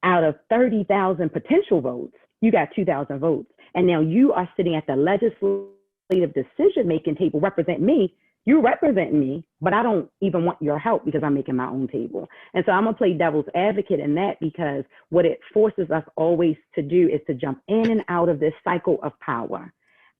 Out of 30,000 potential votes, you got 2,000 votes. And now you are sitting at the legislative decision-making table, represent me. You represent me, but I don't even want your help because I'm making my own table. And so I'm gonna play devil's advocate in that, because what it forces us always to do is to jump in and out of this cycle of power.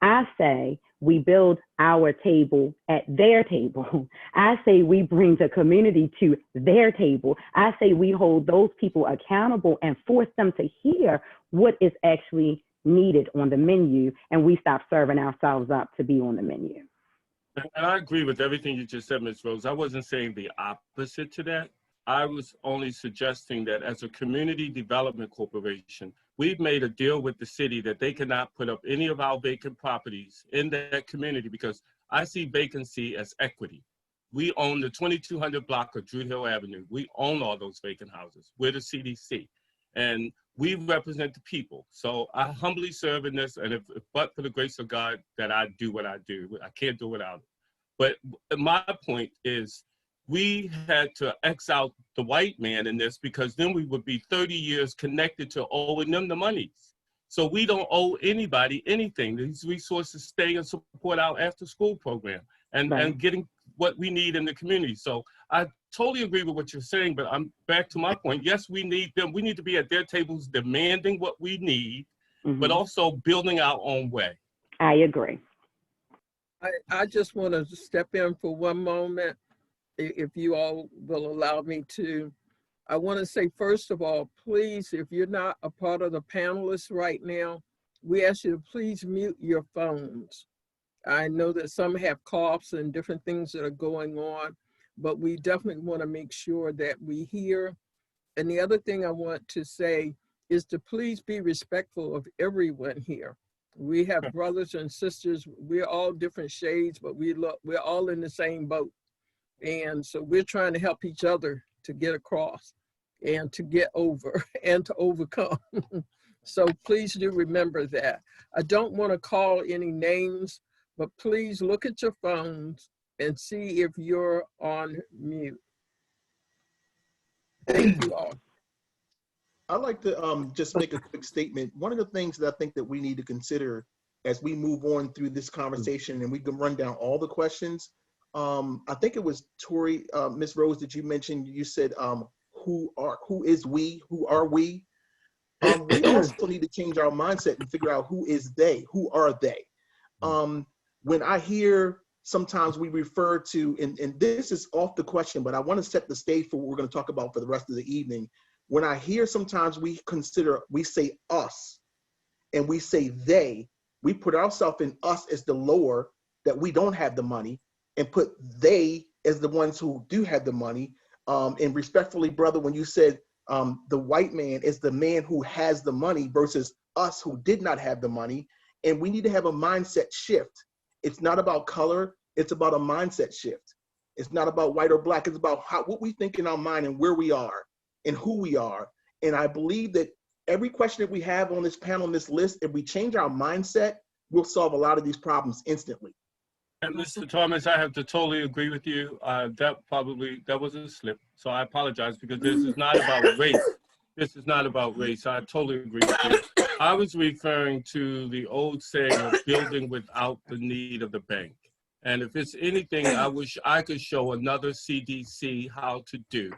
I say we build our table at their table. I say we bring the community to their table. I say we hold those people accountable and force them to hear what is actually needed on the menu, and we stop serving ourselves up to be on the menu. And I agree with everything you just said, Ms. Rose. I wasn't saying the opposite to that. I was only suggesting that as a community development corporation, we've made a deal with the city that they cannot put up any of our vacant properties in that community, because I see vacancy as equity. We own the 2200 block of Druid Hill Avenue. We own all those vacant houses. We're the CDC, and we represent the people. So I humbly serve in this, and if but for the grace of God that I do what I do, I can't do without it. But my point is, we had to X out the white man in this, because then we would be 30 years connected to owing them the monies. So we don't owe anybody anything. These resources stay and support our after school program and getting what we need in the community. So I totally agree with what you're saying, but I'm back to my point. Yes, we need them. We need to be at their tables demanding what we need, but also building our own way. I agree. I just want to step in for one moment, if you all will allow me to. I want to say, first of all, please, if you're not a part of the panelists right now, we ask you to please mute your phones. I know that some have coughs and different things that are going on, but we definitely want to make sure that we hear. And the other thing I want to say is to please be respectful of everyone here. We have brothers and sisters. We're all different shades, but we're all in the same boat. And so we're trying to help each other to get across and to get over and to overcome. So please do remember that. I don't want to call any names, but please look at your phones and see if you're on mute. Thank you all. I'd like to just make a quick statement. One of the things that I think that we need to consider as we move on through this conversation, and we can run down all the questions. I think it was Tori, Ms. Rose, that you mentioned. You said, who is we? Who are we? We also need to change our mindset and figure out who is they? Who are they? When I hear, sometimes we refer to, and this is off the question, but I want to set the stage for what we're going to talk about for the rest of the evening. When I hear sometimes we say us and we say they, we put ourselves in us as the lower, that we don't have the money, and put they as the ones who do have the money. And respectfully, brother, when you said the white man is the man who has the money versus us who did not have the money, and we need to have a mindset shift. It's not about color, it's about a mindset shift. It's not about white or black. It's about what we think in our mind and where we are and who we are. And I believe that every question that we have on this panel, on this list, if we change our mindset, we'll solve a lot of these problems instantly. And Mr. Thomas, I have to totally agree with you. That was a slip. So I apologize, because this is not about race. This is not about race. I totally agree with you. I was referring to the old saying of building without the need of the bank. And if it's anything I wish I could show another CDC how to do,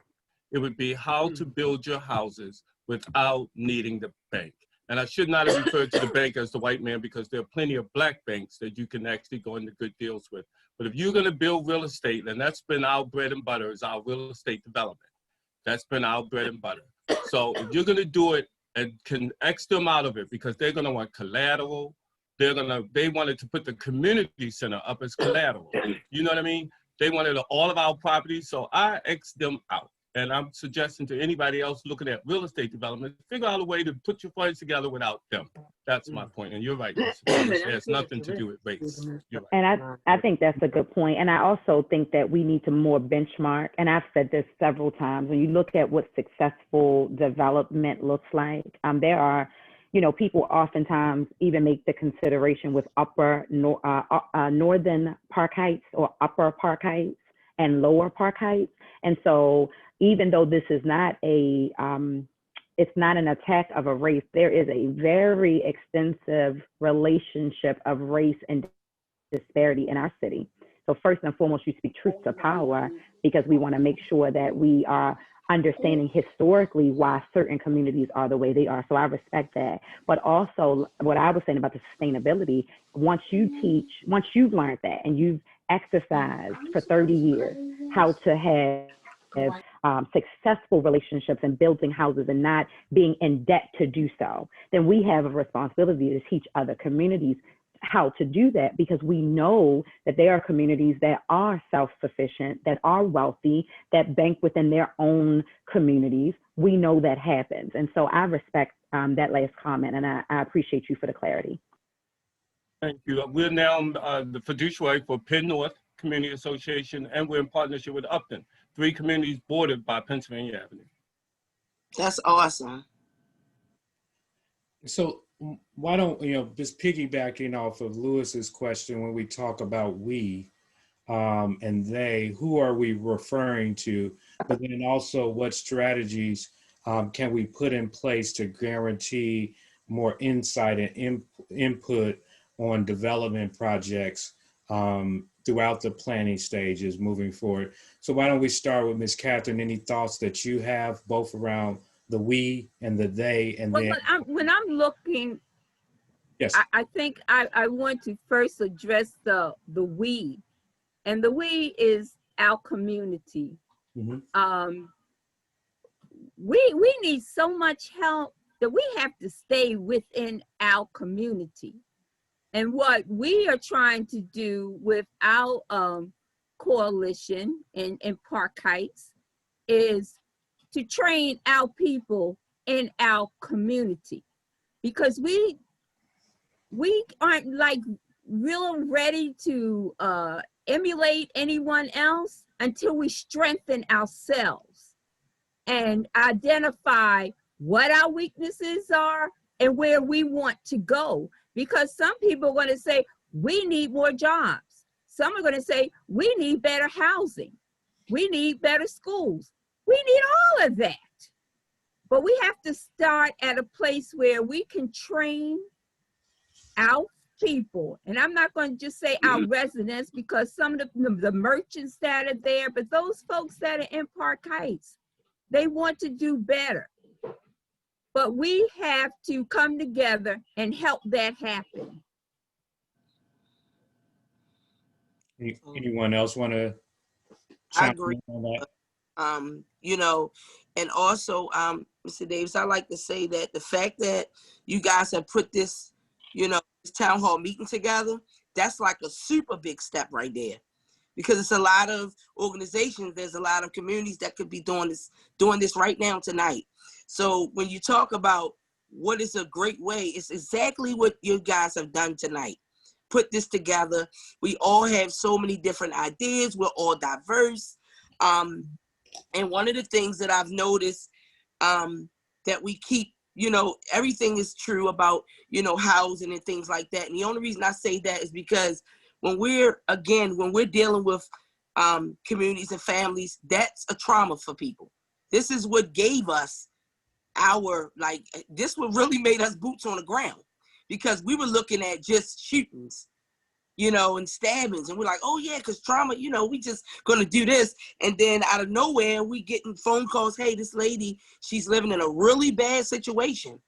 it would be how to build your houses without needing the bank. And I should not have referred to the bank as the white man, because there are plenty of black banks that you can actually go into good deals with. But if you're going to build real estate, and that's been our bread and butter, is our real estate development. That's been our bread and butter. So if you're going to do it and can X them out of it, because they're going to want collateral, they wanted to put the community center up as collateral. You know what I mean? They wanted all of our properties, so I X them out. And I'm suggesting to anybody else looking at real estate development, figure out a way to put your funds together without them. That's my point. And you're right, Mr. Thomas. It has nothing to do with race. You're right. And I think that's a good point. And I also think that we need to more benchmark. And I've said this several times. When you look at what successful development looks like, there are, people oftentimes even make the consideration with Northern Park Heights or Upper Park Heights and Lower Park Heights. And so even though this is not it's not an attack of a race, there is a very extensive relationship of race and disparity in our city. So first and foremost, you speak truth to power, because we want to make sure that we are understanding historically why certain communities are the way they are. So I respect that. But also what I was saying about the sustainability, once you've learned that and you've exercised for 30 years how to have successful relationships and building houses and not being in debt to do so, then we have a responsibility to teach other communities how to do that, because we know that there are communities that are self-sufficient, that are wealthy, that bank within their own communities. We know that happens. And so I respect that last comment, and I appreciate you for the clarity. Thank you. We're now the fiduciary for Penn North Community Association, and we're in partnership with Upton, 3 communities bordered by Pennsylvania Avenue. That's awesome. So why don't, just piggybacking off of Lewis's question, when we talk about we and they, who are we referring to? But then also what strategies can we put in place to guarantee more insight and input on development projects throughout the planning stages moving forward? So why don't we start with Ms. Catherine? Any thoughts that you have both around the we and the they, and then when I'm looking, yes, I think I want to first address the we, and the we is our community. Mm-hmm. We need so much help that we have to stay within our community. And what we are trying to do with our coalition in Park Heights is to train our people in our community, because we aren't like real ready to emulate anyone else until we strengthen ourselves and identify what our weaknesses are and where we want to go. Because some people are going to say, we need more jobs. Some are going to say, we need better housing. We need better schools. We need all of that. But we have to start at a place where we can train our people. And I'm not going to just say our residents, because some of the merchants that are there, but those folks that are in Park Heights, they want to do better. But we have to come together and help that happen. Anyone else want to chime in on that? And also, Mr. Davis, I like to say that the fact that you guys have put this, this town hall meeting together, that's like a super big step right there. Because it's a lot of organizations, there's a lot of communities that could be doing this right now tonight. So when you talk about what is a great way, it's exactly what you guys have done tonight. put this together. We all have so many different ideas. We're all diverse. And one of the things that I've noticed that we keep, everything is true about, housing and things like that. And the only reason I say that is because when we're dealing with communities and families, that's a trauma for people. This is what gave us this what really made us boots on the ground, because we were looking at just shootings, and stabbings. And we're like, oh yeah, because trauma, we just gonna do this. And then out of nowhere, we getting phone calls. Hey, this lady, she's living in a really bad situation.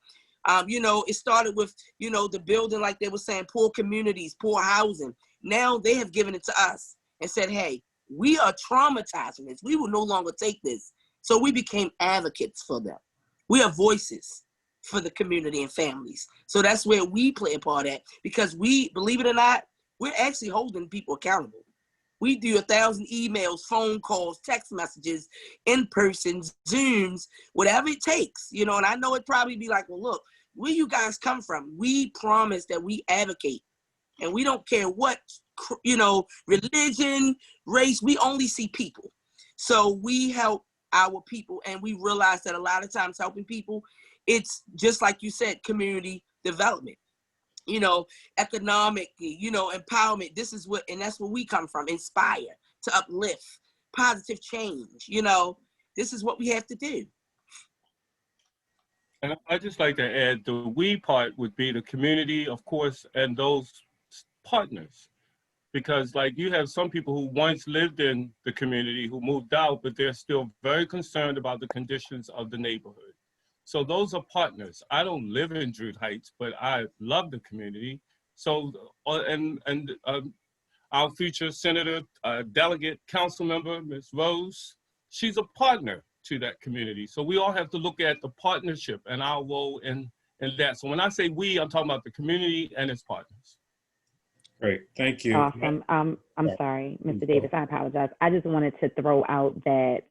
It started with, the building, like they were saying, poor communities, poor housing. Now they have given it to us and said, hey, we are traumatized from this. We will no longer take this. So we became advocates for them. We are voices for the community and families. So that's where we play a part at, because we, believe it or not, we're actually holding people accountable. We do 1,000 emails, phone calls, text messages, in-person, Zooms, whatever it takes, and I know it probably be like, well, look, where you guys come from? We promise that we advocate, and we don't care what, religion, race, we only see people. So we help our people, and we realize that a lot of times helping people, it's just like you said, community development, economic, empowerment. This is and that's where we come from. Inspire, to uplift, positive change. This is what we have to do. And I'd just like to add, the we part would be the community, of course, and those partners. Because like you have some people who once lived in the community who moved out, but they're still very concerned about the conditions of the neighborhood. So those are partners. I don't live in Druid Heights, but I love the community. So, our future Senator, Delegate, Council Member, Ms. Rose, she's a partner to that community. So we all have to look at the partnership and our role in that. So when I say we, I'm talking about the community and its partners. Great, thank you. Awesome. I'm sorry, Mr. Davis, I apologize. I just wanted to throw out that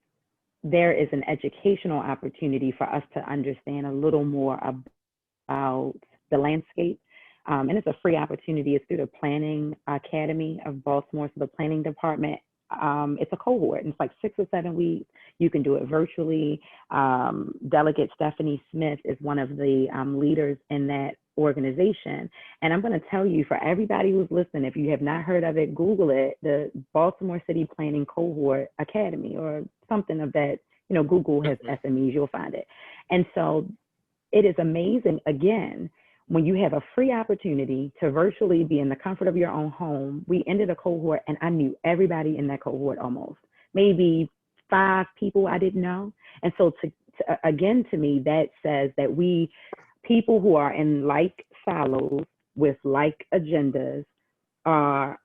there is an educational opportunity for us to understand a little more about the landscape. And it's a free opportunity. It's through the Planning Academy of Baltimore, so the planning department. It's a cohort, and it's like 6 or 7 weeks. You can do it virtually. Delegate Stephanie Smith is one of the leaders in that organization. And I'm going to tell you, for everybody who's listening, if you have not heard of it, Google it, the Baltimore City Planning Cohort Academy or something of that. Google has SMEs, you'll find it. And so it is amazing, again, when you have a free opportunity to virtually be in the comfort of your own home. We ended a cohort and I knew everybody in that cohort almost, maybe 5 people I didn't know. And so again, to me, that says that people who are in like silos with like agendas are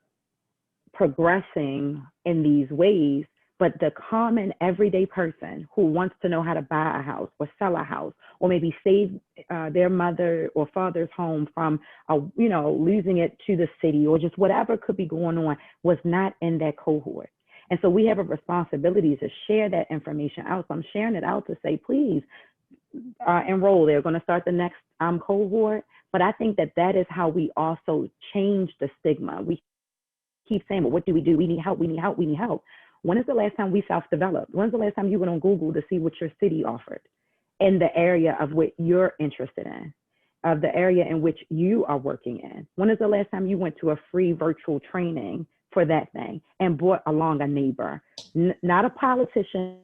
progressing in these ways, but the common everyday person who wants to know how to buy a house or sell a house, or maybe save their mother or father's home from, losing it to the city, or just whatever could be going on, was not in that cohort. And so we have a responsibility to share that information out. So I'm sharing it out to say, please enroll. They're going to start the next cohort. But I think that is how we also change the stigma. We keep saying, well, what do? We need help. We need help. We need help. When is the last time we self-developed? When's the last time you went on Google to see what your city offered in the area of what you're interested in, of the area in which you are working in? When is the last time you went to a free virtual training for that thing and brought along a neighbor, not a politician,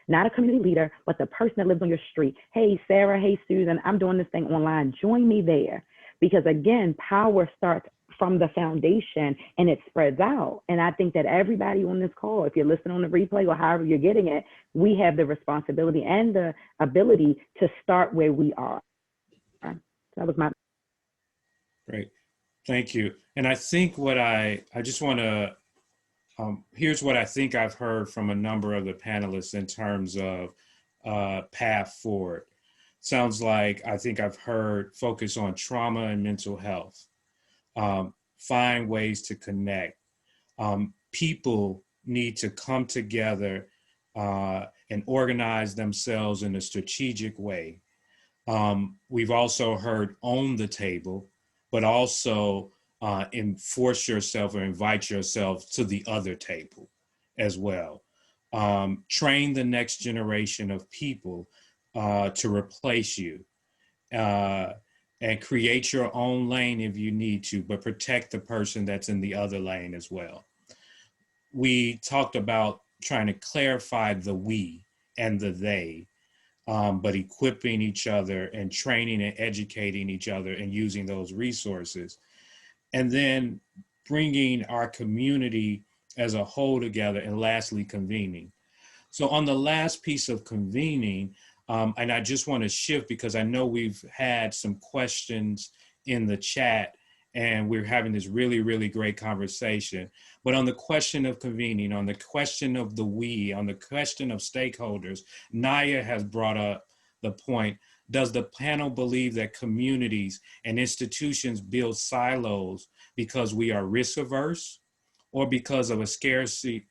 not a community leader, but the person that lives on your street? Hey, Sarah, hey, Susan, I'm doing this thing online. Join me there. Because again, power starts from the foundation and it spreads out. And I think that everybody on this call, if you're listening on the replay or however you're getting it, we have the responsibility and the ability to start where we are. That was my. Great, thank you. And I think what I just want to, here's what I think I've heard from a number of the panelists in terms of path forward. Sounds like I think I've heard focus on trauma and mental health. Find ways to connect. People need to come together and organize themselves in a strategic way. We've also heard own the table, but also enforce yourself or invite yourself to the other table as well. Train the next generation of people to replace you, and create your own lane if you need to, but protect the person that's in the other lane as well. We talked about trying to clarify the we and the they, but equipping each other and training and educating each other and using those resources. And then bringing our community as a whole together, and lastly, convening. So on the last piece of convening, and I just want to shift because I know we've had some questions in the chat and we're having this really, really great conversation. But on the question of convening, on the question of the we, on the question of stakeholders, Naya has brought up the point, does the panel believe that communities and institutions build silos because we are risk averse, or because of a scarcity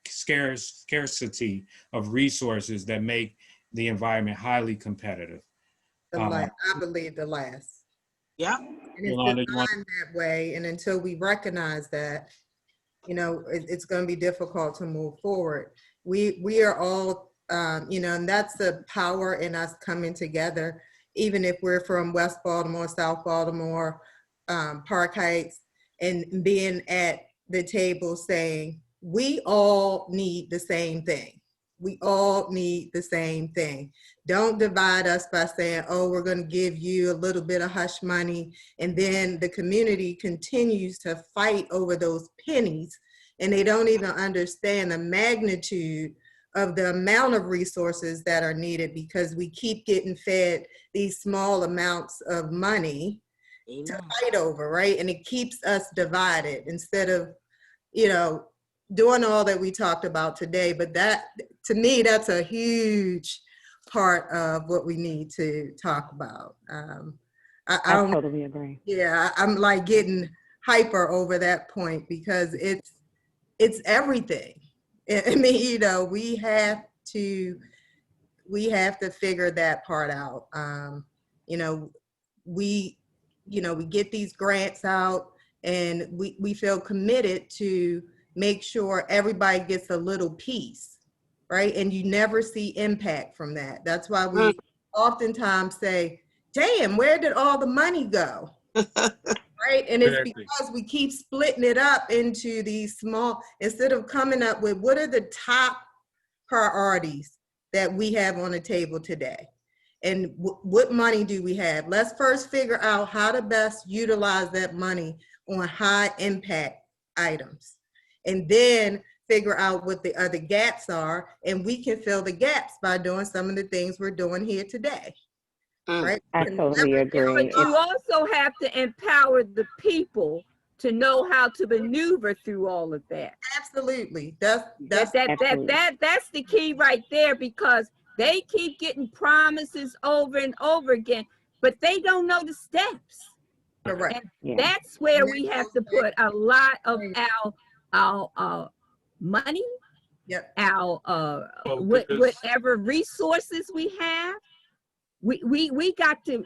of resources that make the environment highly competitive? I believe the last. Yeah. And it's designed that way, and until we recognize that, it's going to be difficult to move forward. We are all, and that's the power in us coming together, even if we're from West Baltimore, South Baltimore, Park Heights, and being at the table saying, we all need the same thing. We all need the same thing. Don't divide us by saying, oh, we're going to give you a little bit of hush money. And then the community continues to fight over those pennies. And they don't even understand the magnitude of the amount of resources that are needed, because we keep getting fed these small amounts of money to fight over, right? And it keeps us divided instead of, doing all that we talked about today. But that, to me, that's a huge part of what we need to talk about. I totally agree. Yeah, I'm like getting hyper over that point because it's everything. I mean, we have to figure that part out. We get these grants out, and we feel committed to make sure everybody gets a little piece, right? And you never see impact from that. That's why we oftentimes say, damn, where did all the money go? Right? And it's because we keep splitting it up into these small, instead of coming up with what are the top priorities that we have on the table today? And what money do we have? Let's first figure out how to best utilize that money on high impact items. And then figure out what the other gaps are, and we can fill the gaps by doing some of the things we're doing here today. Right? I totally agree. But you also have to empower the people to know how to maneuver through all of that. Absolutely. That's the key right there, because they keep getting promises over and over again, but they don't know the steps. Correct. And that's where we have to put a lot of our money, our whatever resources we have. We got to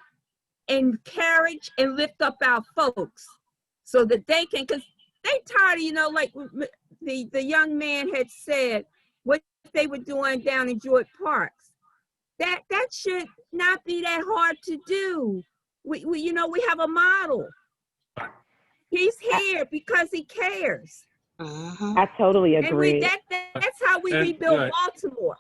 encourage and lift up our folks so that they can, because they tired of, like the young man had said, what they were doing down in George Parks. That should not be that hard to do. We have a model. He's here because he cares. I totally agree. And that's how we rebuild Baltimore.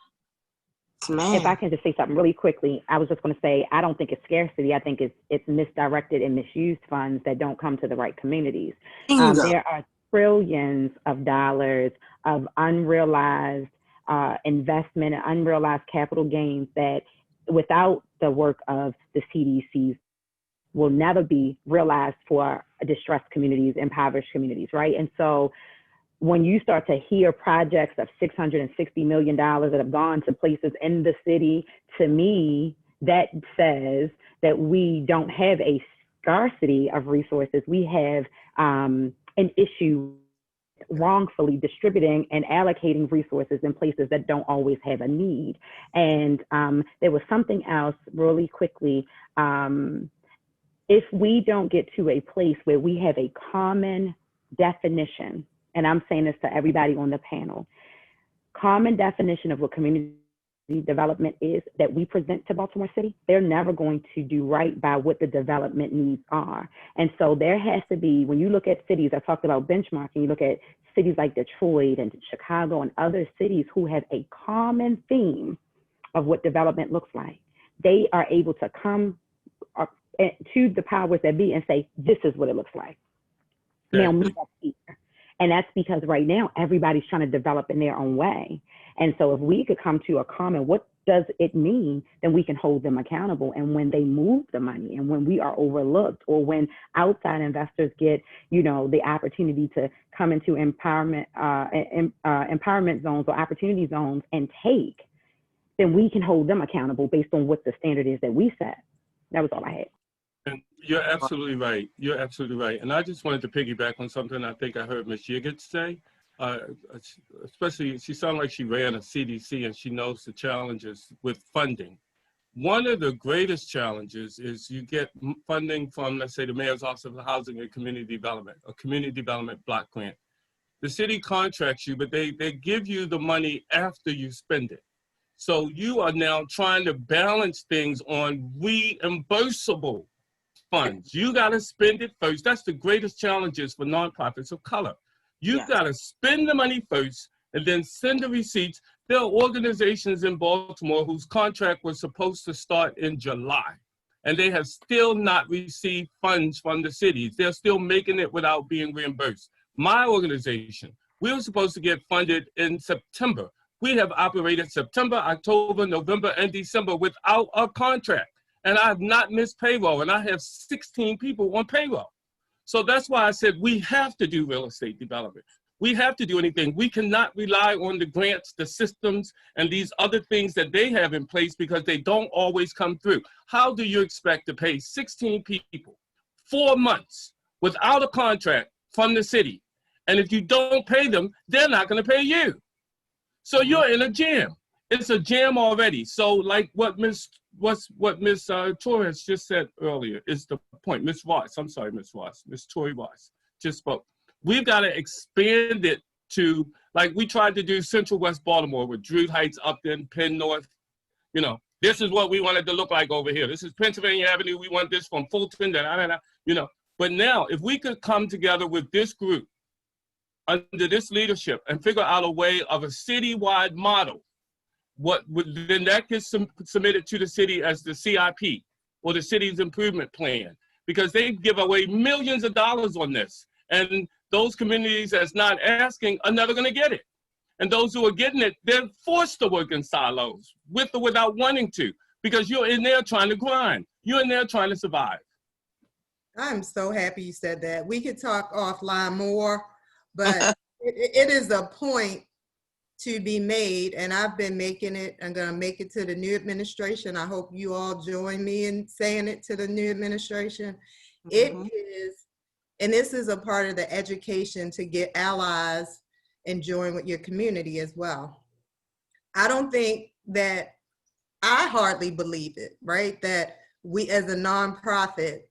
If I can just say something really quickly, I was just going to say, I don't think it's scarcity. I think it's misdirected and misused funds that don't come to the right communities. There are trillions of dollars of unrealized investment and unrealized capital gains that, without the work of the CDCs, will never be realized for distressed communities, impoverished communities, right? And so when you start to hear projects of $660 million that have gone to places in the city, to me, that says that we don't have a scarcity of resources. We have an issue wrongfully distributing and allocating resources in places that don't always have a need. And there was something else really quickly. if we don't get to a place where we have a common definition, and I'm saying this to everybody on the panel, common definition of what community development is that we present to Baltimore City, they're never going to do right by what the development needs are. And so there has to be, when you look at cities, I talked about benchmarking, you look at cities like Detroit and Chicago and other cities who have a common theme of what development looks like, they are able to come to the powers that be and say, this is what it looks like. Now meet us here. And that's because right now, everybody's trying to develop in their own way. And so if we could come to a common, what does it mean, then we can hold them accountable. And when they move the money and when we are overlooked, or when outside investors get, you know, the opportunity to come into empowerment zones or opportunity zones and take, then we can hold them accountable based on what the standard is that we set. That was all I had. And you're absolutely right. You're absolutely right. And I just wanted to piggyback on something I think I heard Ms. Yiggett say. Especially, she sounded like she ran a CDC and she knows the challenges with funding. One of the greatest challenges is you get funding from, let's say, the Mayor's Office of Housing and Community Development, a community development block grant. The city contracts you, but they give you the money after you spend it. So you are now trying to balance things on reimbursable funds. You got to spend it first. That's the greatest challenges for nonprofits of color. You've got to spend the money first and then send the receipts. There are organizations in Baltimore whose contract was supposed to start in July, and they have still not received funds from the cities. They're still making it without being reimbursed. My organization, we were supposed to get funded in September. We have operated September, October, November, and December without a contract. And I have not missed payroll, and I have 16 people on payroll. So that's why I said we have to do real estate development. We have to do anything. We cannot rely on the grants, the systems, and these other things that they have in place because they don't always come through. How do you expect to pay 16 people 4 months without a contract from the city? And if you don't pay them, they're not going to pay you. So you're in a jam. It's a jam already. So like what Ms. Torres just said earlier is the point. Ms. Tori Ross just spoke. We've got to expand it to, like we tried to do Central West Baltimore with Druid Heights, Upton, Penn North. You know, this is what we wanted to look like over here. This is Pennsylvania Avenue. We want this from Fulton, you know. But now, if we could come together with this group under this leadership and figure out a way of a citywide model, then that gets submitted to the city as the CIP or the city's improvement plan, because they give away millions of dollars on this. And those communities that's not asking are never gonna get it. And those who are getting it, they're forced to work in silos with or without wanting to, because you're in there trying to grind. You're in there trying to survive. I'm so happy you said that. We could talk offline more, but it is a point to be made, and I've been making it. I'm going to make it to the new administration. I hope you all join me in saying it to the new administration. It is, and this is a part of the education to get allies and join with your community as well. I don't think that, I hardly believe it, right? That we as a nonprofit,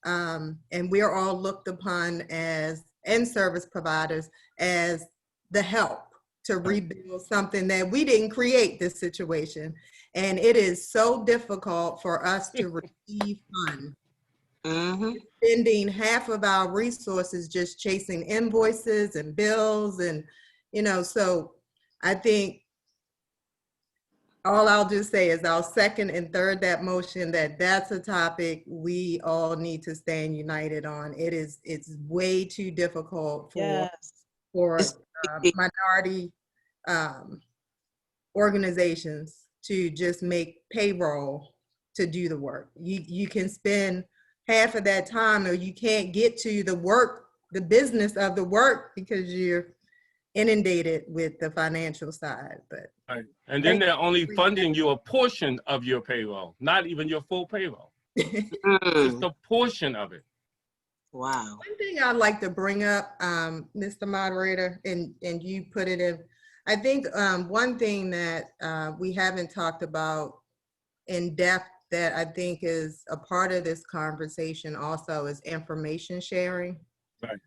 and we're all looked upon as, and service providers, as the help to rebuild something that we didn't create this situation. And it is so difficult for us to receive funds. Spending half of our resources just chasing invoices and bills, and, you know, so I think all I'll just say is I'll second and third that motion, that's a topic we all need to stand united on. It's way too difficult for minority organizations to just make payroll to do the work. You can spend half of that time, or you can't get to the work, the business of the work, because you're inundated with the financial side. But and then they're only funding you a portion of your payroll, not even your full payroll. Just a portion of it. Wow. One thing I'd like to bring up, Mr. Moderator, and you put it in, I think one thing that we haven't talked about in depth that I think is a part of this conversation also is information sharing. Right.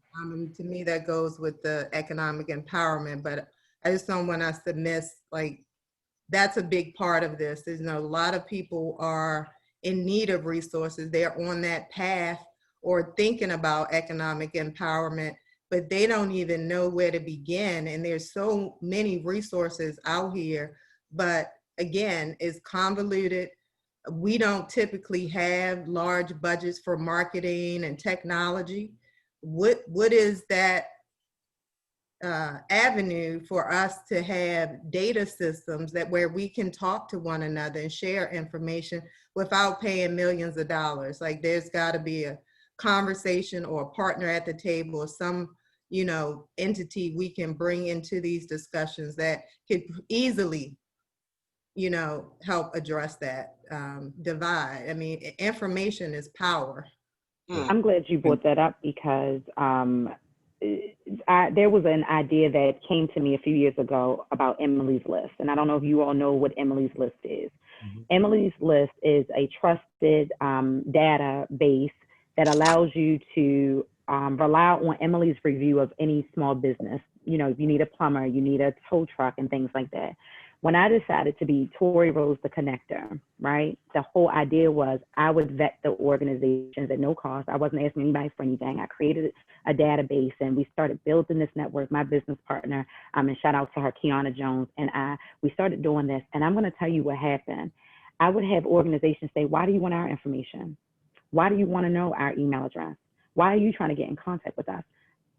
To me, that goes with the economic empowerment, but I just don't want us to miss, like, that's a big part of this. There's, a lot of people are in need of resources. They're on that path or thinking about economic empowerment, but they don't even know where to begin. And there's so many resources out here, but again, it's convoluted. We don't typically have large budgets for marketing and technology. What is that avenue for us to have data systems that where we can talk to one another and share information without paying millions of dollars? Like, there's got to be a conversation or a partner at the table or some, entity we can bring into these discussions that could easily, help address that divide. I mean, information is power. I'm glad you brought that up because there was an idea that came to me a few years ago about Emily's List. And I don't know if you all know what Emily's List is. Emily's List is a trusted database that allows you to rely on Emily's review of any small business. If you need a plumber, you need a tow truck and things like that. When I decided to be Tori Rose the connector, right? The whole idea was I would vet the organizations at no cost. I wasn't asking anybody for anything. I created a database and we started building this network. My business partner, and shout out to her, Kiana Jones, and we started doing this. And I'm going to tell you what happened. I would have organizations say, why do you want our information? Why do you want to know our email address? Why are you trying to get in contact with us?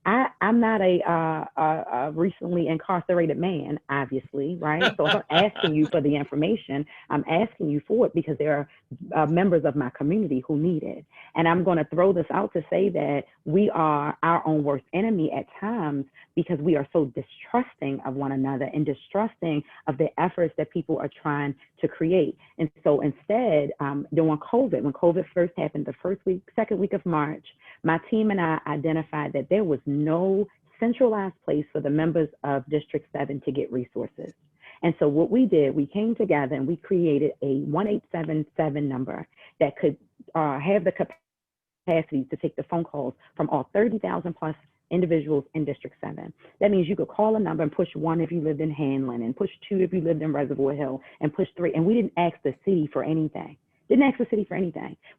I'm not a recently incarcerated man, obviously, right? So if I'm asking you for the information, I'm asking you for it because there are members of my community who need it. And I'm going to throw this out to say that we are our own worst enemy at times because we are so distrusting of one another and distrusting of the efforts that people are trying to create. And so instead, during COVID, when COVID first happened, the second week of March, my team and I identified that there was no centralized place for the members of District 7 to get resources. And so what we did, we came together and we created a 1877 number that could have the capacity to take the phone calls from all 30,000 plus individuals in District 7. That means you could call a number and push 1 if you lived in Hanlon, and push 2 if you lived in Reservoir Hill, and push 3. And we didn't ask the city for anything.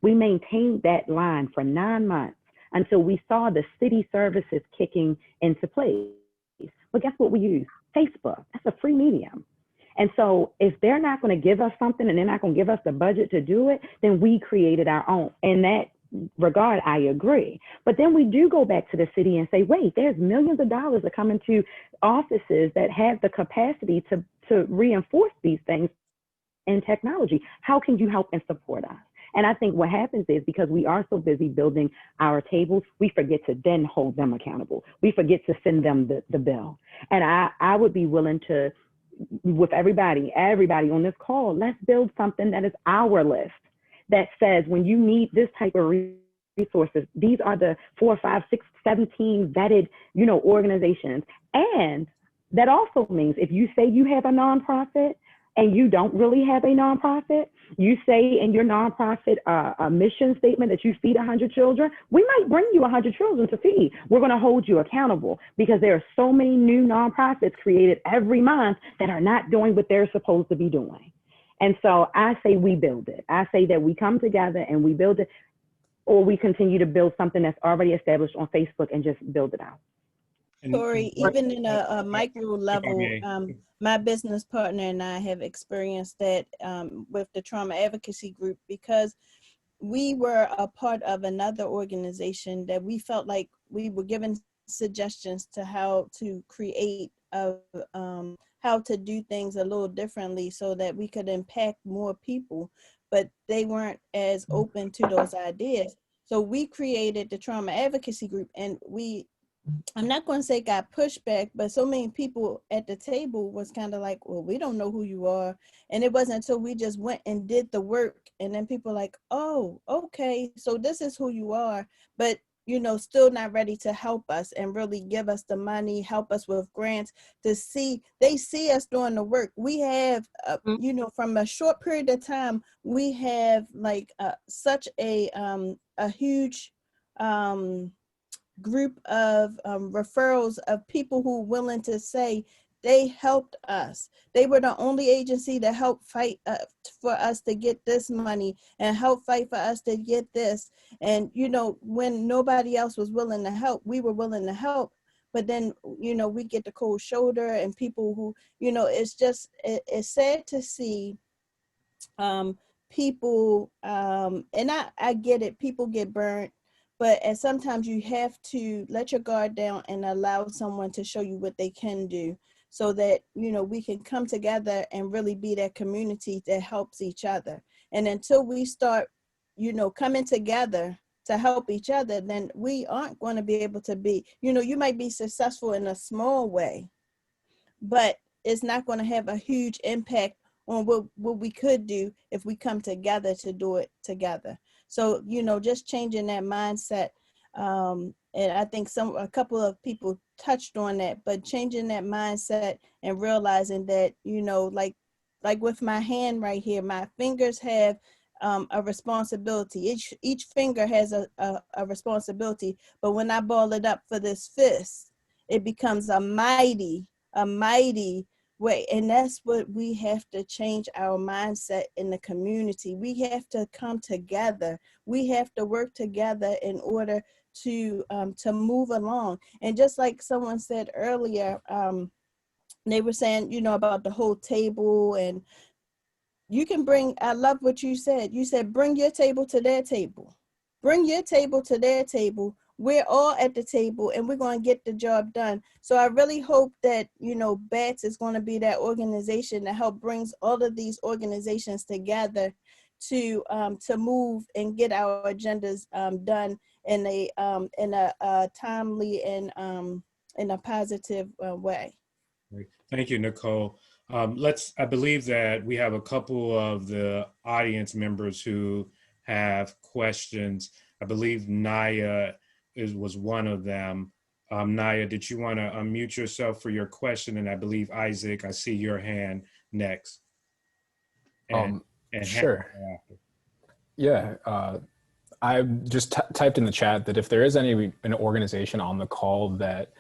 We maintained that line for 9 months until we saw the city services kicking into place. But guess what we use? Facebook. That's a free medium. And so if they're not going to give us something and they're not going to give us the budget to do it, then we created our own. In that regard, I agree. But then we do go back to the city and say, wait, there's millions of dollars that come into offices that have the capacity to reinforce these things in technology. How can you help and support us? And I think what happens is because we are so busy building our tables, we forget to then hold them accountable. We forget to send them the bill. And I would be willing to, with everybody on this call, let's build something that is our list that says when you need this type of resources, these are the 4, 5, 6, 17 vetted, organizations. And that also means if you say you have a nonprofit, and you don't really have a nonprofit, you say in your nonprofit a mission statement that you feed 100 children, we might bring you 100 children to feed. We're gonna hold you accountable because there are so many new nonprofits created every month that are not doing what they're supposed to be doing. And so I say we build it. I say that we come together and we build it, or we continue to build something that's already established on Facebook and just build it out. Tori, even in a micro level, my business partner and I have experienced that with the trauma advocacy group because we were a part of another organization that we felt like we were given suggestions to how to create how to do things a little differently so that we could impact more people, but they weren't as open to those ideas. So we created the trauma advocacy group, and I'm not going to say got pushback, but so many people at the table was kind of like, well, we don't know who you are. And it wasn't until we just went and did the work. And then people like, oh, okay, so this is who you are. But still not ready to help us and really give us the money, help us with grants they see us doing the work. We have, from a short period of time, we have like such a huge group of referrals of people who are willing to say they helped us. They were the only agency to help fight for us to get this money and help fight for us to get this. And, when nobody else was willing to help, we were willing to help. But then, we get the cold shoulder and people who, it's just, it's sad to see people, and I get it, people get burnt, but sometimes you have to let your guard down and allow someone to show you what they can do so that, we can come together and really be that community that helps each other. And until we start, coming together to help each other, then we aren't going to be able to be, you might be successful in a small way, but it's not going to have a huge impact on what we could do if we come together to do it together. So, just changing that mindset. And I think a couple of people touched on that, but changing that mindset and realizing that, like with my hand right here, my fingers have a responsibility. Each finger has a responsibility, but when I ball it up for this fist, it becomes a mighty way. And that's what we have to change our mindset in the community. We have to come together. We have to work together in order to move along. And just like someone said earlier, they were saying, about the whole table, and you can bring, I love what you said. You said, bring your table to their table. Bring your table to their table. We're all at the table and we're going to get the job done. So I really hope that, BACT is going to be that organization that help brings all of these organizations together to move and get our agendas done in a timely and in a positive way. Thank you, Nicole. I believe that we have a couple of the audience members who have questions. I believe Naya was one of them. Naya, did you want to unmute yourself for your question? And I believe Isaac, I see your hand next. And sure. Yeah, I just typed in the chat that if there is an organization on the call that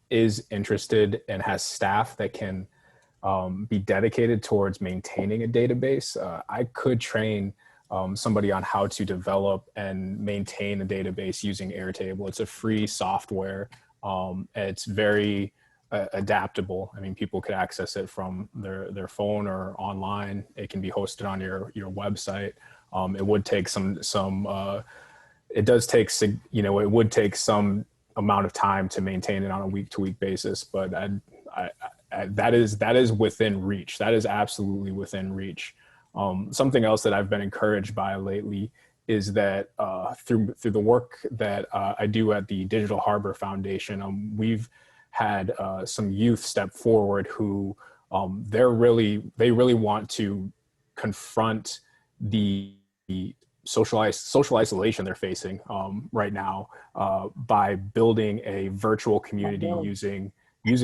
is interested and has staff that can be dedicated towards maintaining a database, I could train somebody on how to develop and maintain a database using Airtable. It's a free software. It's very adaptable. I mean, people could access it from their phone or online. It can be hosted on your website. It would take it does take, it would take some amount of time to maintain it on a week-to-week basis, but that is within reach. That is absolutely within reach. Something else that I've been encouraged by lately is that through the work that I do at the Digital Harbor Foundation, we've had some youth step forward who they really want to confront the social isolation they're facing right now by building a virtual community using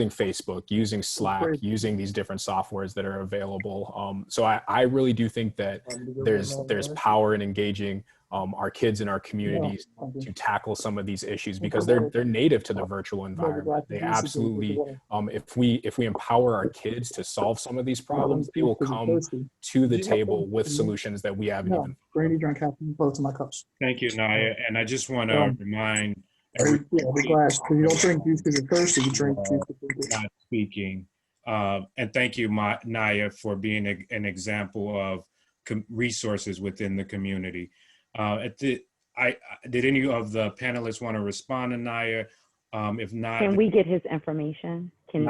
Facebook, using Slack, using these different softwares that are available. So I really do think that there's power in engaging our kids in our communities to tackle some of these issues, because they're native to the virtual environment. They absolutely, if we empower our kids to solve some of these problems, they will come to the table with solutions that we haven't even. Thank you, Naya. And I just want to remind everybody not speaking. And thank you, Naya, for being an example of resources within the community. Did any of the panelists want to respond to Naya? If not, can we get his information? Can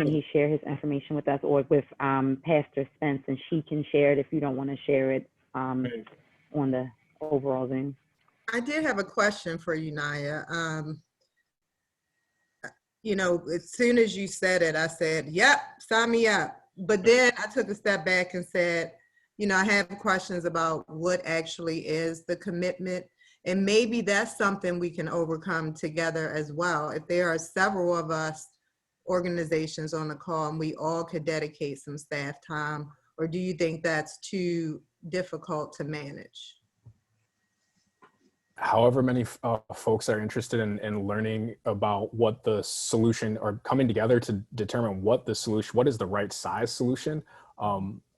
he share his information with us, or with Pastor Spence, and she can share it if you don't want to share it on the overall Zoom? I did have a question for you, Naya. As soon as you said it, I said, yep, sign me up. But then I took a step back and said, I have questions about what actually is the commitment. And maybe that's something we can overcome together as well. If there are several of us organizations on the call and we all could dedicate some staff time, or do you think that's too difficult to manage? However many folks are interested in learning about what the solution, or coming together to determine what the solution, what is the right size solution,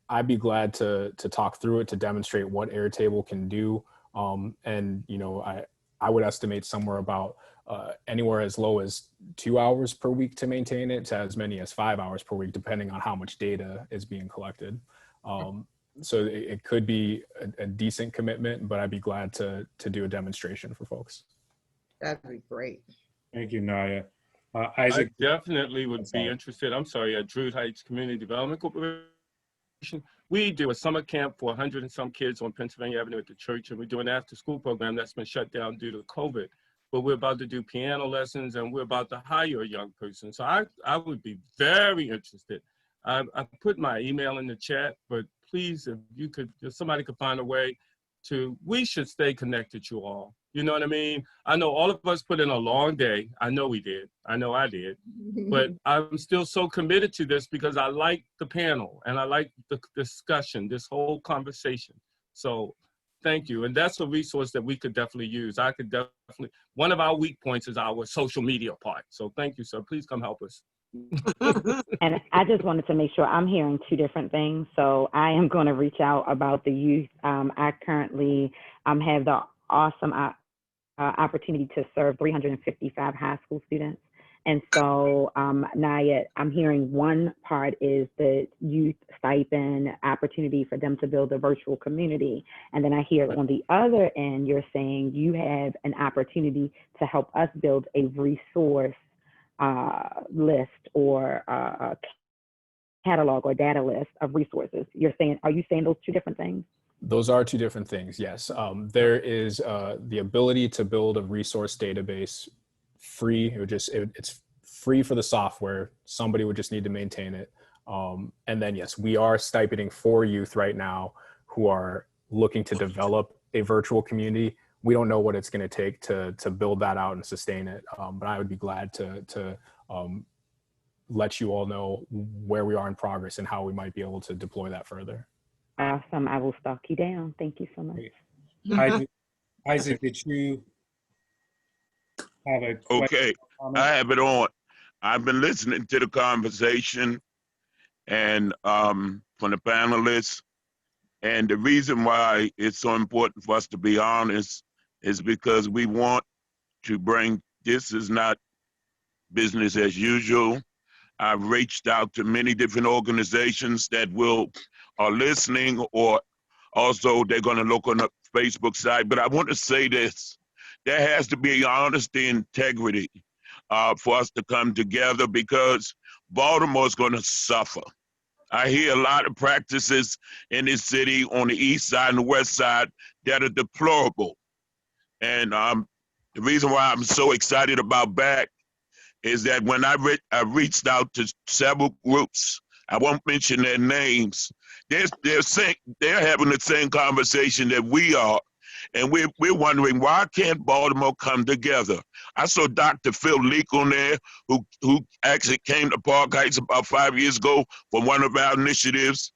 I'd be glad to talk through it, to demonstrate what Airtable can do. And you know, I would estimate somewhere about anywhere as low as 2 hours per week to maintain it, to as many as 5 hours per week, depending on how much data is being collected. So it could be a decent commitment, but I'd be glad to do a demonstration for folks. That'd be great. Thank you, Naya. I Isaac? definitely would be interested. I'm sorry, at Druid Heights Community Development Corporation. We do a summer camp for 100 and some kids on Pennsylvania Avenue at the church, and we're doing an after-school program that's been shut down due to COVID. But we're about to do piano lessons, and we're about to hire a young person. So I would be very interested. I put my email in the chat, but please, if you could, if somebody could find a way to, we should stay connected, you all. You know what I mean? I know all of us put in a long day. I know we did. I know I did. But I'm still so committed to this because I like the panel and I like the discussion, this whole conversation. So thank you. And that's a resource that we could definitely use. I could definitely, one of our weak points is our social media part. So thank you, sir. Please come help us. And I just wanted to make sure I'm hearing two different things. So I am going to reach out about the youth. I currently have the awesome opportunity to serve 355 high school students. And so Naya, I'm hearing one part is the youth stipend opportunity for them to build a virtual community. And then I hear on the other end, you're saying you have an opportunity to help us build a resource list or a catalog or data list of resources. You're saying, are you saying those two different things? Those are two different things, yes. There is the ability to build a resource database free. It's free for the software. Somebody would just need to maintain it. And then yes, we are stipending for youth right now who are looking to develop a virtual community. We don't know what it's going to take to build that out and sustain it. But I would be glad to let you all know where we are in progress and how we might be able to deploy that further. Awesome. I will stalk you down. Thank you so much. Isaac, did you have a question? Okay, I have it on. I've been listening to the conversation and from the panelists. And the reason why it's so important for us to be honest is because we want to bring, this is not business as usual. I've reached out to many different organizations that are listening, or also they're gonna look on the Facebook site. But I want to say this, there has to be honesty and integrity for us to come together, because Baltimore's gonna suffer. I hear a lot of practices in this city on the east side and the west side that are deplorable. And the reason why I'm so excited about BACT is that when I reached out to several groups, I won't mention their names, they're having the same conversation that we are. And we're wondering, why can't Baltimore come together? I saw Dr. Phil Leak on there, who actually came to Park Heights about 5 years ago for one of our initiatives.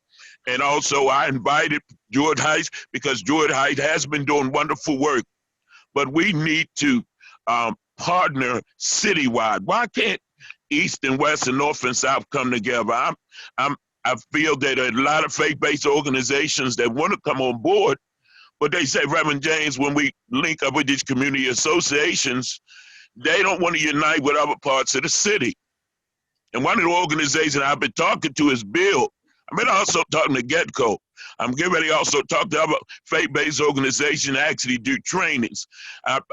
And also I invited Druid Heights, because Druid Heights has been doing wonderful work. But we need to partner citywide. Why can't East and West and North and South come together? I feel that there are a lot of faith-based organizations that want to come on board, but they say, Reverend James, when we link up with these community associations, they don't want to unite with other parts of the city. And one of the organizations I've been talking to is Bill. I've been also talking to GetCo. I'm getting ready to also talk to other faith-based organizations that actually do trainings.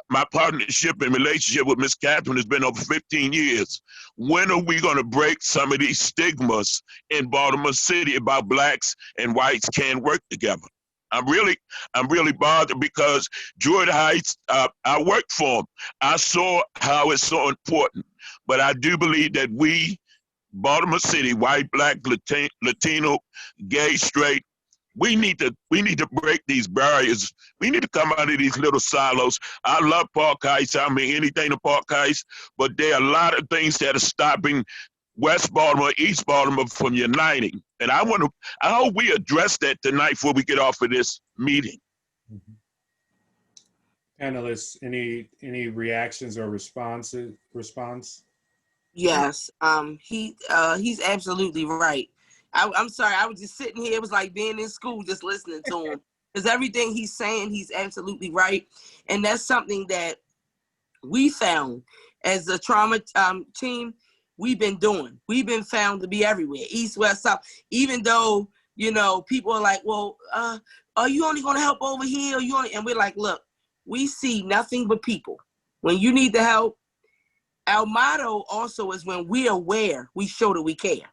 My partnership and relationship with Miss Catherine has been over 15 years. When are we going to break some of these stigmas in Baltimore City about blacks and whites can't work together? I'm really bothered, because Druid Heights, I worked for them. I saw how it's so important. But I do believe that we, Baltimore City, white, black, Latino, gay, straight, we need to break these barriers. We need to come out of these little silos. I love Park Heights. I mean, anything to Park Heights, but there are a lot of things that are stopping West Baltimore, East Baltimore from uniting. And I hope we address that tonight before we get off of this meeting. Mm-hmm. Panelists, any reactions or response? Yes, he's absolutely right. I'm sorry, I was just sitting here. It was like being in school, just listening to him, because everything he's saying, he's absolutely right, and that's something that we found as a trauma team. We've been doing. We've been found to be everywhere, east, west, south. Even though people are like, well, are you only going to help over here? Or and we're like, look, we see nothing but people. When you need the help. Our motto also is when we're aware, we show that we care.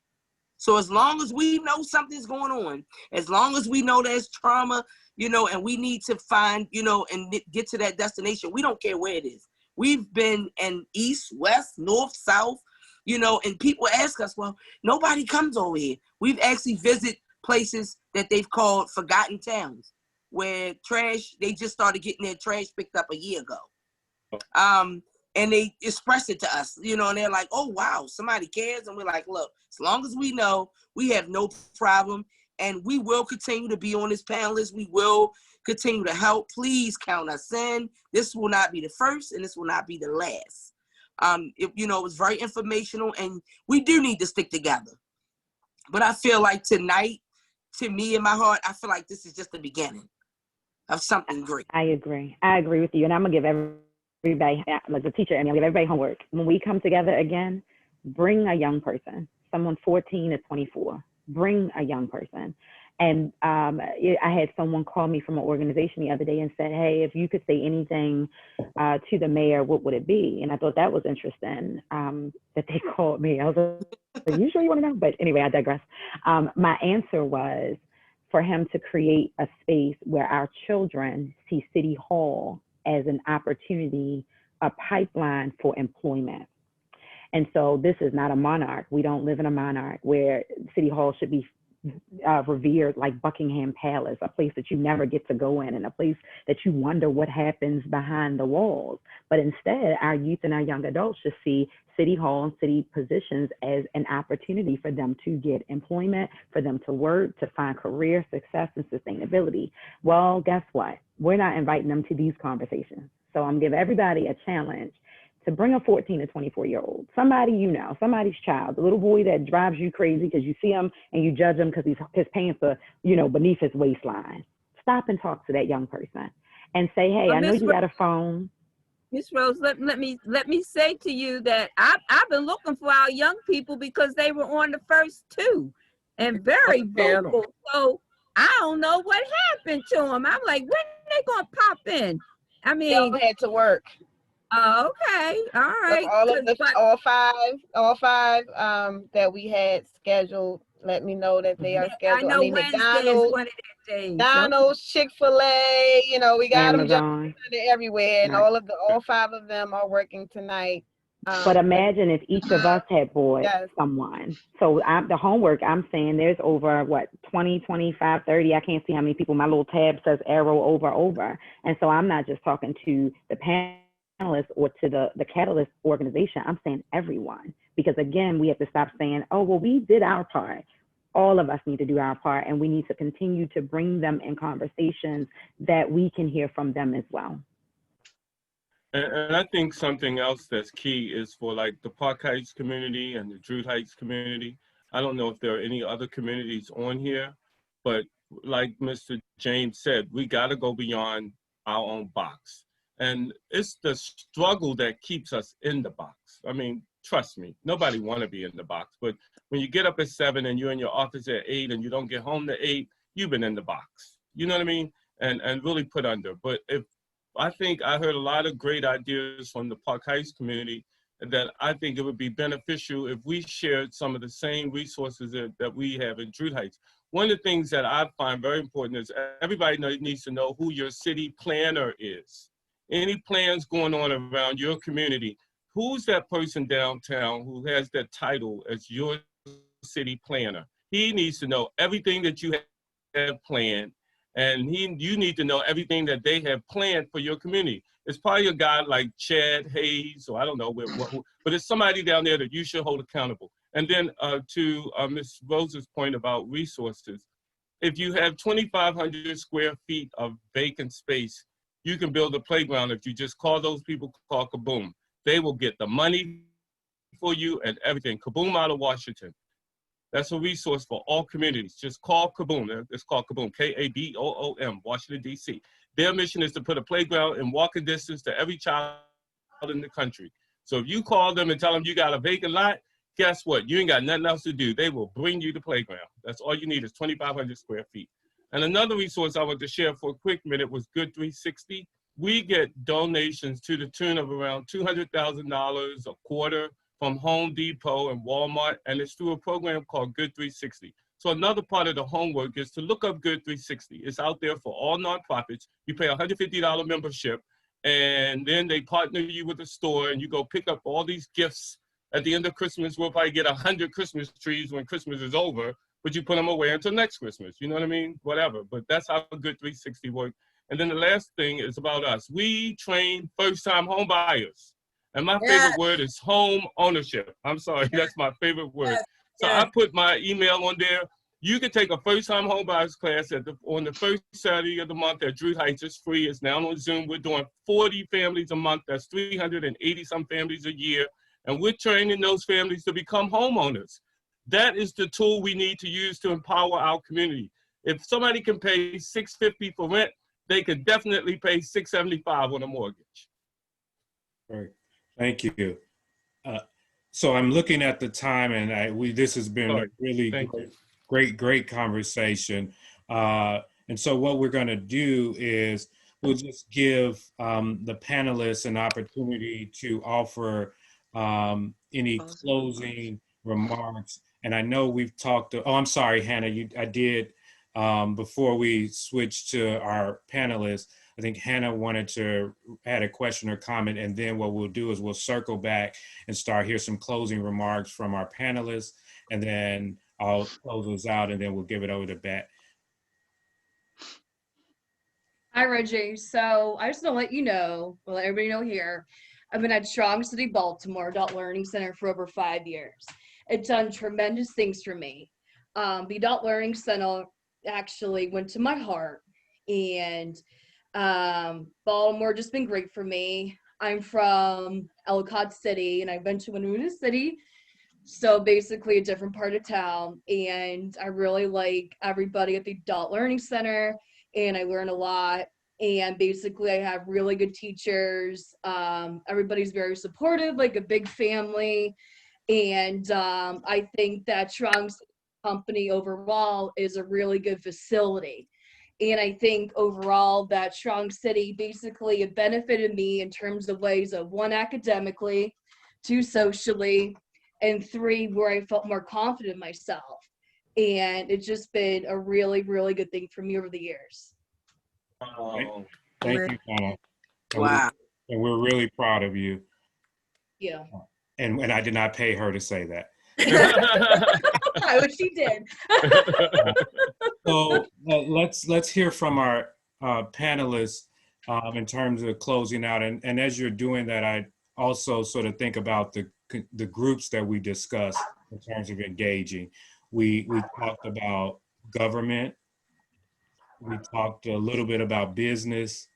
So as long as we know something's going on, as long as we know there's trauma, and we need to find, and get to that destination, we don't care where it is. We've been in east, west, north, south, and people ask us, well, nobody comes over here. We've actually visited places that they've called forgotten towns, where they just started getting their trash picked up a year ago. And they express it to us, and they're like, oh, wow, somebody cares. And we're like, look, as long as we know, we have no problem. And we will continue to be on this panel list. We will continue to help. Please count us in. This will not be the first, and this will not be the last. It was very informational, and we do need to stick together. But I feel like tonight, to me, in my heart, I feel like this is just the beginning of something great. I agree with you. And I'm going to give everybody, like the teacher, and I'll give everybody homework. When we come together again, bring a young person, someone 14 to 24. Bring a young person. And I had someone call me from an organization the other day and said, hey, if you could say anything to the mayor, what would it be? And I thought that was interesting that they called me. I was like, are you sure you want to know? But anyway, I digress. My answer was for him to create a space where our children see City Hall as an opportunity, a pipeline for employment. And so this is not a monarch. We don't live in a monarch where City Hall should be revered like Buckingham Palace, a place that you never get to go in and a place that you wonder what happens behind the walls. But instead, our youth and our young adults should see City Hall and city positions as an opportunity for them to get employment, for them to work, to find career success and sustainability. Well, guess what? We're not inviting them to these conversations. So I'm giving everybody a challenge to bring a 14 to 24-year-old, somebody somebody's child, the little boy that drives you crazy because you see him and you judge him because his pants are, beneath his waistline. Stop and talk to that young person and say, hey, I know you got a phone. Miss Rose, let me say to you that I've been looking for our young people because they were on the first two and very vocal. So I don't know what happened to them. I'm like, when are they gonna pop in? I mean, they all had to work. Oh, okay, all right. All five that we had scheduled. Let me know that they are scheduled. I mean, Wednesday is one of their days. McDonald's, Chick-fil-A, we got Amazon. them everywhere, and all five of them are working tonight. But imagine if each of us had bought someone. So the homework, I'm saying there's over 20, 25, 30. I can't see how many people. My little tab says arrow over. And so I'm not just talking to the panelists or to the Catalyst organization. I'm saying everyone, because again, we have to stop saying, oh, well, we did our part. All of us need to do our part, and we need to continue to bring them in conversations that we can hear from them as well. And I think something else that's key is for like the Park Heights community and the Druid Heights community. I don't know if there are any other communities on here, but like Mr. James said, we got to go beyond our own box. And it's the struggle that keeps us in the box. I mean, trust me, nobody want to be in the box. But when you get up at 7 and you're in your office at 8 and you don't get home to 8, you've been in the box. You know what I mean? And really put under. But I think I heard a lot of great ideas from the Park Heights community that I think it would be beneficial if we shared some of the same resources that we have in Druid Heights. One of the things that I find very important is everybody needs to know who your city planner is. Any plans going on around your community, who's that person downtown who has that title as your city planner? He needs to know everything that you have planned. And you need to know everything that they have planned for your community. It's probably a guy like Chad Hayes, or I don't know, but it's somebody down there that you should hold accountable. And then to Ms. Rose's point about resources, if you have 2,500 square feet of vacant space, you can build a playground. If you just call those people, call Kaboom. They will get the money for you and everything. Kaboom out of Washington. That's a resource for all communities. Just call Kaboom. It's called Kaboom, K-A-B-O-O-M, Washington, D.C. Their mission is to put a playground in walking distance to every child in the country. So if you call them and tell them you got a vacant lot, guess what? You ain't got nothing else to do. They will bring you the playground. That's all you need is 2,500 square feet. And another resource I want to share for a quick minute was Good 360. We get donations to the tune of around $200,000 a quarter from Home Depot and Walmart, and it's through a program called Good 360. So another part of the homework is to look up Good 360. It's out there for all nonprofits. You pay a $150 membership, and then they partner you with a store, and you go pick up all these gifts. At the end of Christmas, we'll probably get 100 Christmas trees when Christmas is over, but you put them away until next Christmas. You know what I mean? Whatever. But that's how Good 360 works. And then the last thing is about us. We train first-time home buyers. And my favorite word is home ownership. I'm sorry, that's my favorite word. So I put my email on there. You can take a first-time home buyers class on the first Saturday of the month at Drew Heights. It's free. It's now on Zoom. We're doing 40 families a month. That's 380-some families a year. And we're training those families to become homeowners. That is the tool we need to use to empower our community. If somebody can pay $650 for rent, they can definitely pay $675 on a mortgage. Right. Thank you. So I'm looking at the time, and this has been a really great conversation. And so what we're going to do is we'll just give the panelists an opportunity to offer any closing remarks. And I know we've talked. Oh, I'm sorry, Hannah. I did before we switch to our panelists. I think Hannah had a question or comment, and then what we'll do is we'll circle back and hear some closing remarks from our panelists, and then I'll close those out, and then we'll give it over to BACT. Hi, Reggie. So I just want to let you know, let everybody know here, I've been at Strong City Baltimore Adult Learning Center for over 5 years. It's done tremendous things for me. The Adult Learning Center actually went to my heart, and Baltimore just been great for me. I'm from Ellicott City, and I've been to Winona City, so basically a different part of town, and I really like everybody at the Adult Learning Center, and I learn a lot, and basically I have really good teachers. Everybody's very supportive, like a big family, and I think that Strong Company overall is a really good facility. And I think overall that Strong City basically it benefited me in terms of ways of 1, academically, 2, socially, and 3, where I felt more confident in myself. And it's just been a really, really good thing for me over the years. Thank you, Hannah. Wow. And we're really proud of you. Yeah. And I did not pay her to say that. I wish she did. So let's hear from our panelists in terms of closing out. And as you're doing that, I also sort of think about the groups that we discussed in terms of engaging. We talked about government. We talked a little bit about business.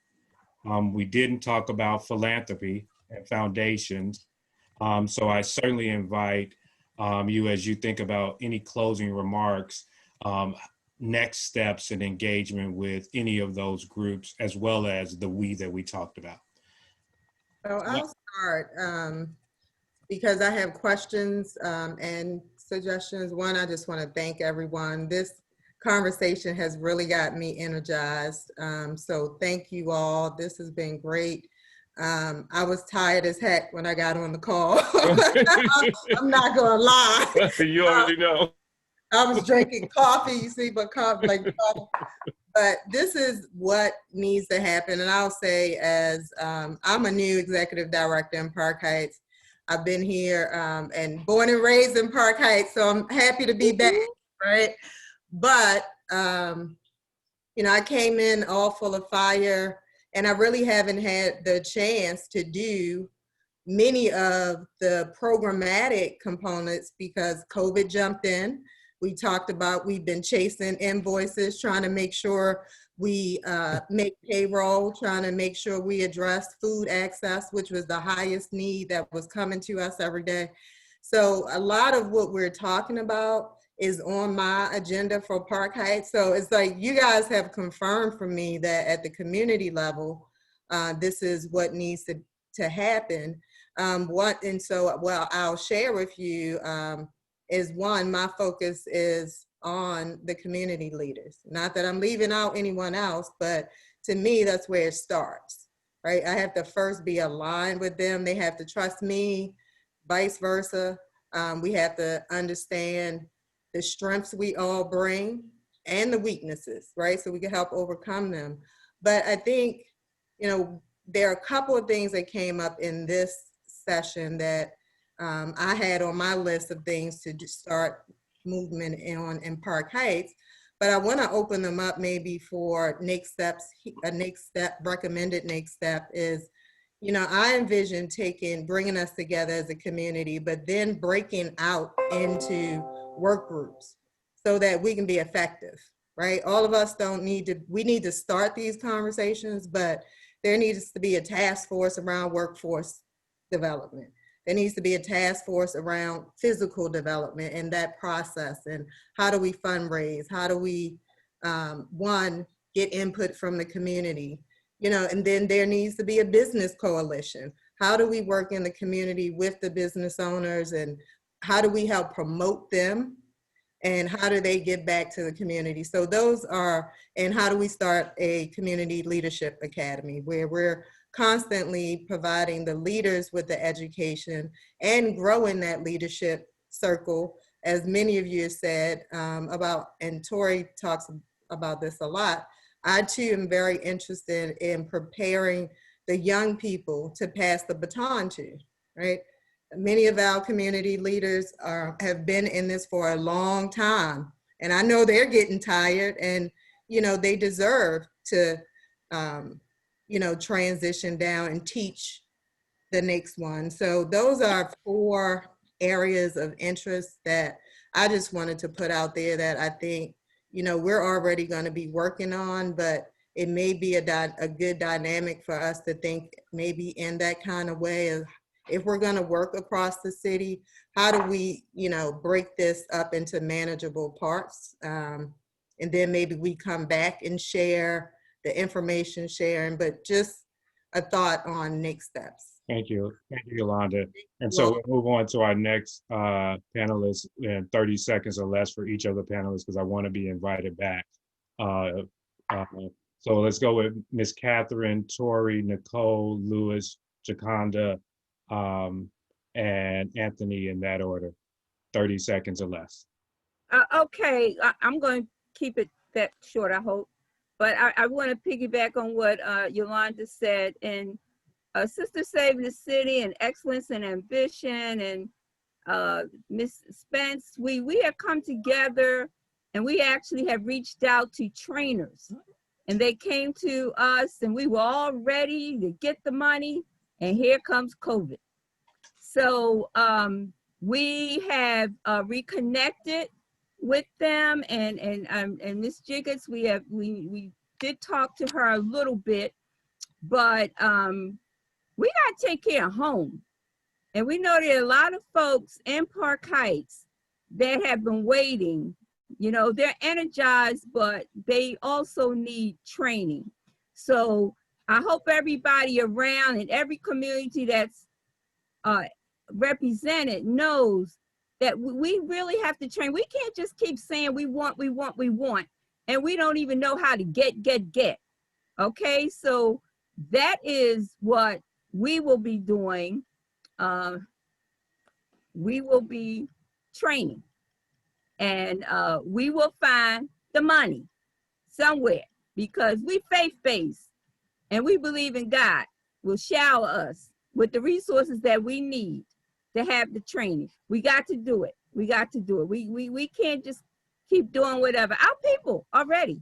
We didn't talk about philanthropy and foundations. So I certainly invite you, as you think about any closing remarks, next steps in engagement with any of those groups, as well as the we that we talked about. So I'll start because I have questions and suggestions. One, I just want to thank everyone. This conversation has really got me energized. So thank you all. This has been great. I was tired as heck when I got on the call. I'm not gonna lie. You already know. I was drinking coffee, you see, but coffee. But this is what needs to happen. And I'll say, as I'm a new executive director in Park Heights. I've been here and born and raised in Park Heights, so I'm happy to be back, right? But You know, I came in all full of fire, and I really haven't had the chance to do many of the programmatic components because COVID jumped in. We talked about, we've been chasing invoices, trying to make sure we make payroll, trying to make sure we address food access, which was the highest need that was coming to us every day. So a lot of what we're talking about is on my agenda for Park Heights. So it's like you guys have confirmed for me that at the community level, this is what needs to happen. What I'll share with you is one, my focus is on the community leaders. Not that I'm leaving out anyone else, but to me, that's where it starts, right? I have to first be aligned with them. They have to trust me, vice versa. We have to understand the strengths we all bring and the weaknesses, right? So we can help overcome them. But I think, you know, there are a couple of things that came up in this session that I had on my list of things to start movement on in Park Heights, but I want to open them up maybe for next steps. A next step, recommended next step is, you know, I envision bringing us together as a community, but then breaking out into work groups so that we can be effective, right? All of us we need to start these conversations, but there needs to be a task force around workforce development. There needs to be a task force around physical development and that process. And how do we fundraise? How do we, one, get input from the community? You know, and then there needs to be a business coalition. How do we work in the community with the business owners, and how do we help promote them? And how do they give back to the community? So those are, and how do we start a community leadership academy where we're constantly providing the leaders with the education and growing that leadership circle, as many of you have said about, and Tori talks about this a lot. I too am very interested in preparing the young people to pass the baton to, right? Many of our community leaders have been in this for a long time, and I know they're getting tired, and you know they deserve to, you know, transition down and teach the next one. So those are 4 areas of interest that I just wanted to put out there that I think, you know, we're already going to be working on, but it may be a good dynamic for us to think maybe in that kind of way of, if we're going to work across the city, how do we, you know, break this up into manageable parts? And then maybe we come back and share the information sharing, but just a thought on next steps. Thank you, Yolanda. And so we'll move on to our next panelist in 30 seconds or less for each of the panelists, because I want to be invited back. So let's go with Ms. Catherine, Tori, Nicole, Lewis, Jaconda, and Anthony in that order. 30 seconds or less. Okay, I'm going to keep it that short, I hope. But I want to piggyback on what Yolanda said, and Sister Saving the City and Excellence and Ambition and Ms. Spence, we have come together and we actually have reached out to trainers, and they came to us and we were all ready to get the money, and here comes COVID. So we have reconnected with them, and Ms. Jiggets, we did talk to her a little bit, but we got to take care of home. And we know there are a lot of folks in Park Heights that have been waiting. You know, they're energized, but they also need training. So I hope everybody around in every community that's represented knows that we really have to train. We can't just keep saying we want, and we don't even know how to get. Okay, so that is what we will be doing. We will be training, and we will find the money somewhere, because we faith-based and we believe in God will shower us with the resources that we need to have the training. We got to do it. We got to do it. We can't just keep doing whatever. Our people are ready.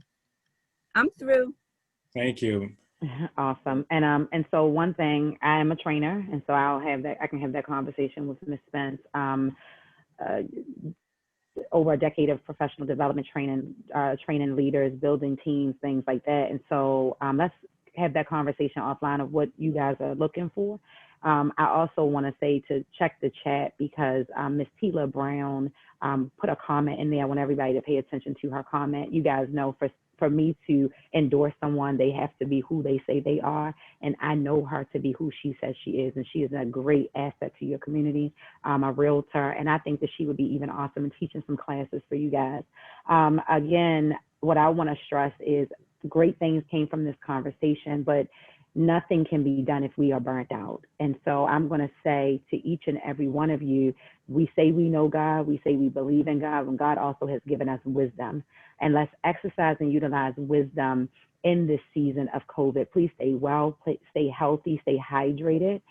I'm through. Thank you. Awesome. And so one thing, I am a trainer, and so I can have that conversation with Ms. Spence. Over a decade of professional development training leaders, building teams, things like that. And so let's have that conversation offline of what you guys are looking for. I also want to say to check the chat because Ms. Tila Brown put a comment in there. I want everybody to pay attention to her comment. You guys know for me to endorse someone, they have to be who they say they are. And I know her to be who she says she is. And she is a great asset to your community, a realtor. And I think that she would be even awesome in teaching some classes for you guys. Again, what I want to stress is great things came from this conversation, but nothing can be done if we are burnt out. And so I'm going to say to each and every one of you, we say we know God, we say we believe in God, and God also has given us wisdom. And let's exercise and utilize wisdom in this season of COVID. Please stay well, stay healthy, stay hydrated.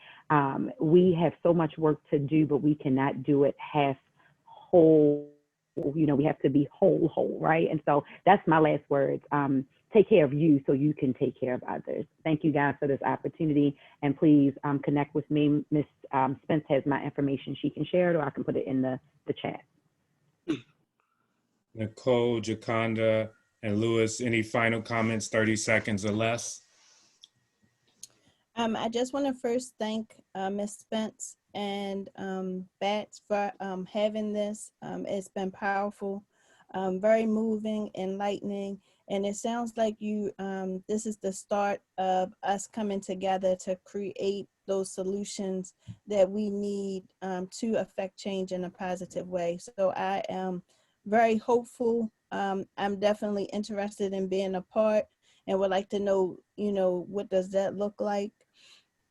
We have so much work to do, but we cannot do it half whole. You know, we have to be whole, right? And so that's my last words. Take care of you so you can take care of others. Thank you guys for this opportunity. And please connect with me. Ms. Spence has my information. She can share it or I can put it in the chat. Nicole, Jaconda, and Lewis, any final comments, 30 seconds or less? I just want to first thank Ms. Spence and BACT for having this. It's been powerful, very moving, enlightening, and it sounds like you. This is the start of us coming together to create those solutions that we need to affect change in a positive way. So I am very hopeful. I'm definitely interested in being a part and would like to know, what does that look like?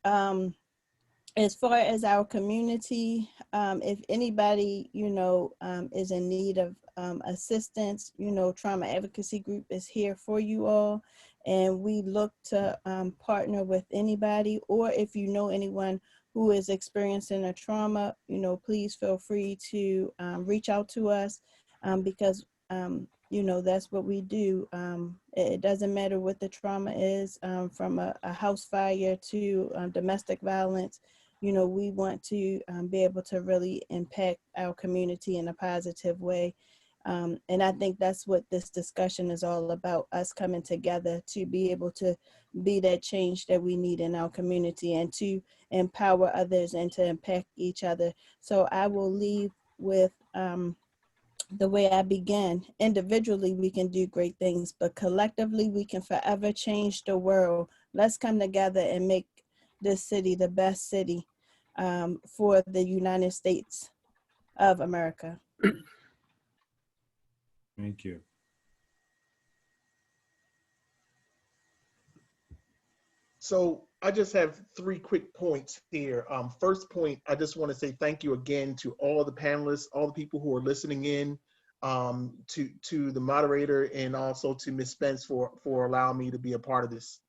As far as our community, if anybody, is in need of assistance, Trauma Advocacy Group is here for you all. And we look to partner with anybody, or if you know anyone who is experiencing a trauma, please feel free to reach out to us because that's what we do. It doesn't matter what the trauma is, from a house fire to domestic violence. We want to be able to really impact our community in a positive way. And I think that's what this discussion is all about, us coming together to be able to be that change that we need in our community and to empower others and to impact each other. So I will leave with the way I began. Individually, we can do great things, but collectively, we can forever change the world. Let's come together and make this city the best city for the United States of America. Thank you. So I just have 3 quick points here. First point, I just want to say thank you again to all the panelists, all the people who are listening in, to the moderator, and also to Ms. Spence for allowing me to be a part of this.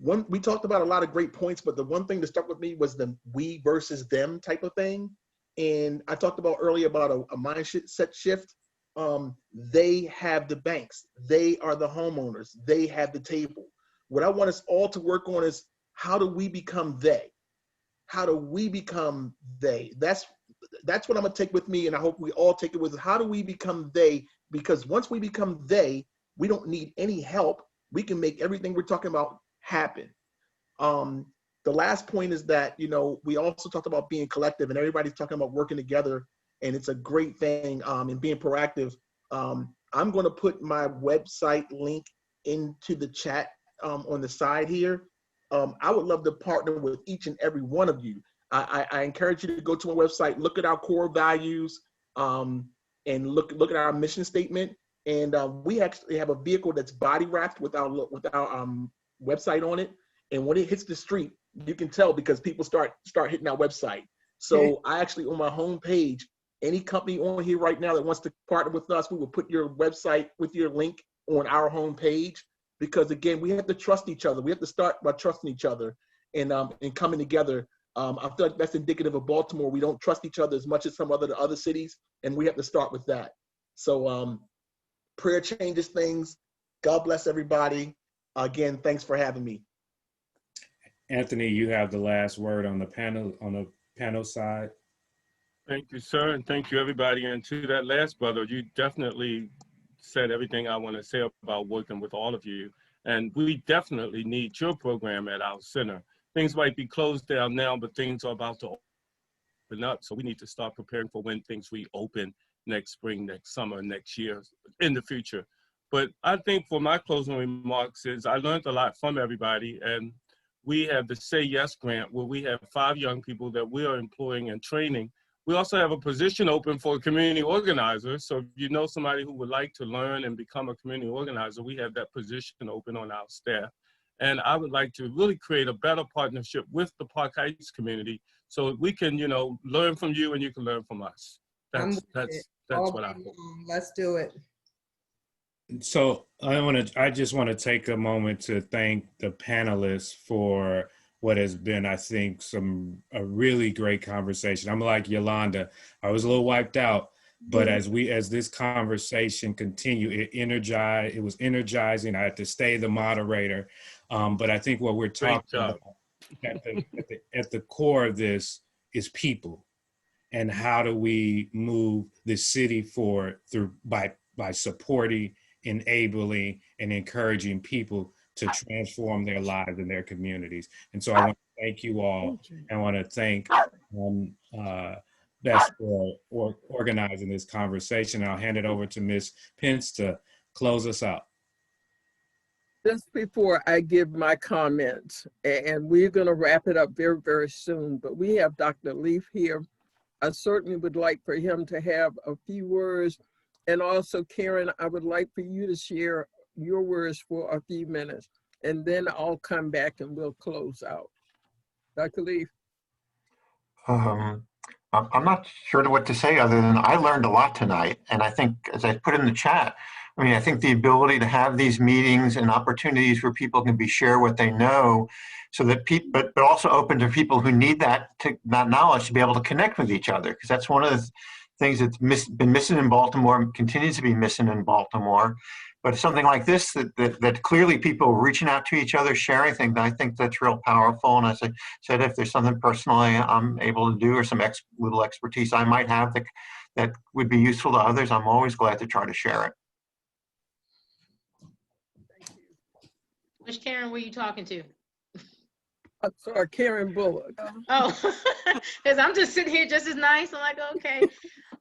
We talked about a lot of great points, but the one thing that stuck with me was the we versus them type of thing. And I talked about earlier about a mindset shift. They have the banks, they are the homeowners, they have the table. What I want us all to work on is how do we become they? How do we become they? That's what I'm gonna take with me, and I hope we all take it with us. How do we become they? Because once we become they, we don't need any help. We can make everything we're talking about happen. The last point is that, we also talked about being collective, and everybody's talking about working together, and it's a great thing, and being proactive. I'm gonna put my website link into the chat on the side here. I would love to partner with each and every one of you. I encourage you to go to my website, look at our core values, and look at our mission statement. And we actually have a vehicle that's body wrapped with our website on it. And when it hits the street, you can tell because people start hitting our website. So I actually, on my home page, any company on here right now that wants to partner with us, we will put your website with your link on our home page. Because again, we have to trust each other. We have to start by trusting each other and coming together. I feel like that's indicative of Baltimore. We don't trust each other as much as some other cities, and we have to start with that. So prayer changes things. God bless everybody. Again, thanks for having me. Anthony, you have the last word on the panel side. Thank you, sir, and thank you, everybody. And to that last brother, you definitely said everything I want to say about working with all of you. And we definitely need your program at our center. Things might be closed down now, but things are about to open up. So we need to start preparing for when things reopen next spring, next summer, next year, in the future. But I think for my closing remarks is I learned a lot from everybody. And we have the Say Yes grant where we have 5 young people that we are employing and training. We also have a position open for a community organizer. So if you know somebody who would like to learn and become a community organizer, we have that position open on our staff. And I would like to really create a better partnership with the Park Heights community so we can, learn from you and you can learn from us. That's what I hope. Let's do it. So I just want to take a moment to thank the panelists for what has been, I think, a really great conversation. I'm like Yolanda, I was a little wiped out, but as this conversation continued, it was energizing. I had to stay the moderator. But I think what we're talking about at the core of this is people, and how do we move the city forward by supporting, enabling, and encouraging people to transform their lives and their communities. And so I want to thank you all. I want to thank Beth for organizing this conversation. I'll hand it over to Ms. Pence to close us out. Just before I give my comments, and we're going to wrap it up very, very soon, but we have Dr. Leaf here. I certainly would like for him to have a few words. And also, Karen, I would like for you to share your words for a few minutes, and then I'll come back and we'll close out. Dr. Leaf. I'm not sure what to say other than I learned a lot tonight. And I think, as I put in the chat, I think the ability to have these meetings and opportunities where people can share what they know, so that people, but also open to people who need that knowledge to be able to connect with each other. Because that's one of the things that's been missing in Baltimore, and continues to be missing in Baltimore. But something like this, that clearly people are reaching out to each other, sharing things, I think that's real powerful. And as I said, if there's something personally I'm able to do, or some little expertise I might have that would be useful to others, I'm always glad to try to share it. Which Karen were you talking to? I'm sorry, Karen Bullock. Oh, because I'm just sitting here just as nice. I'm like, okay.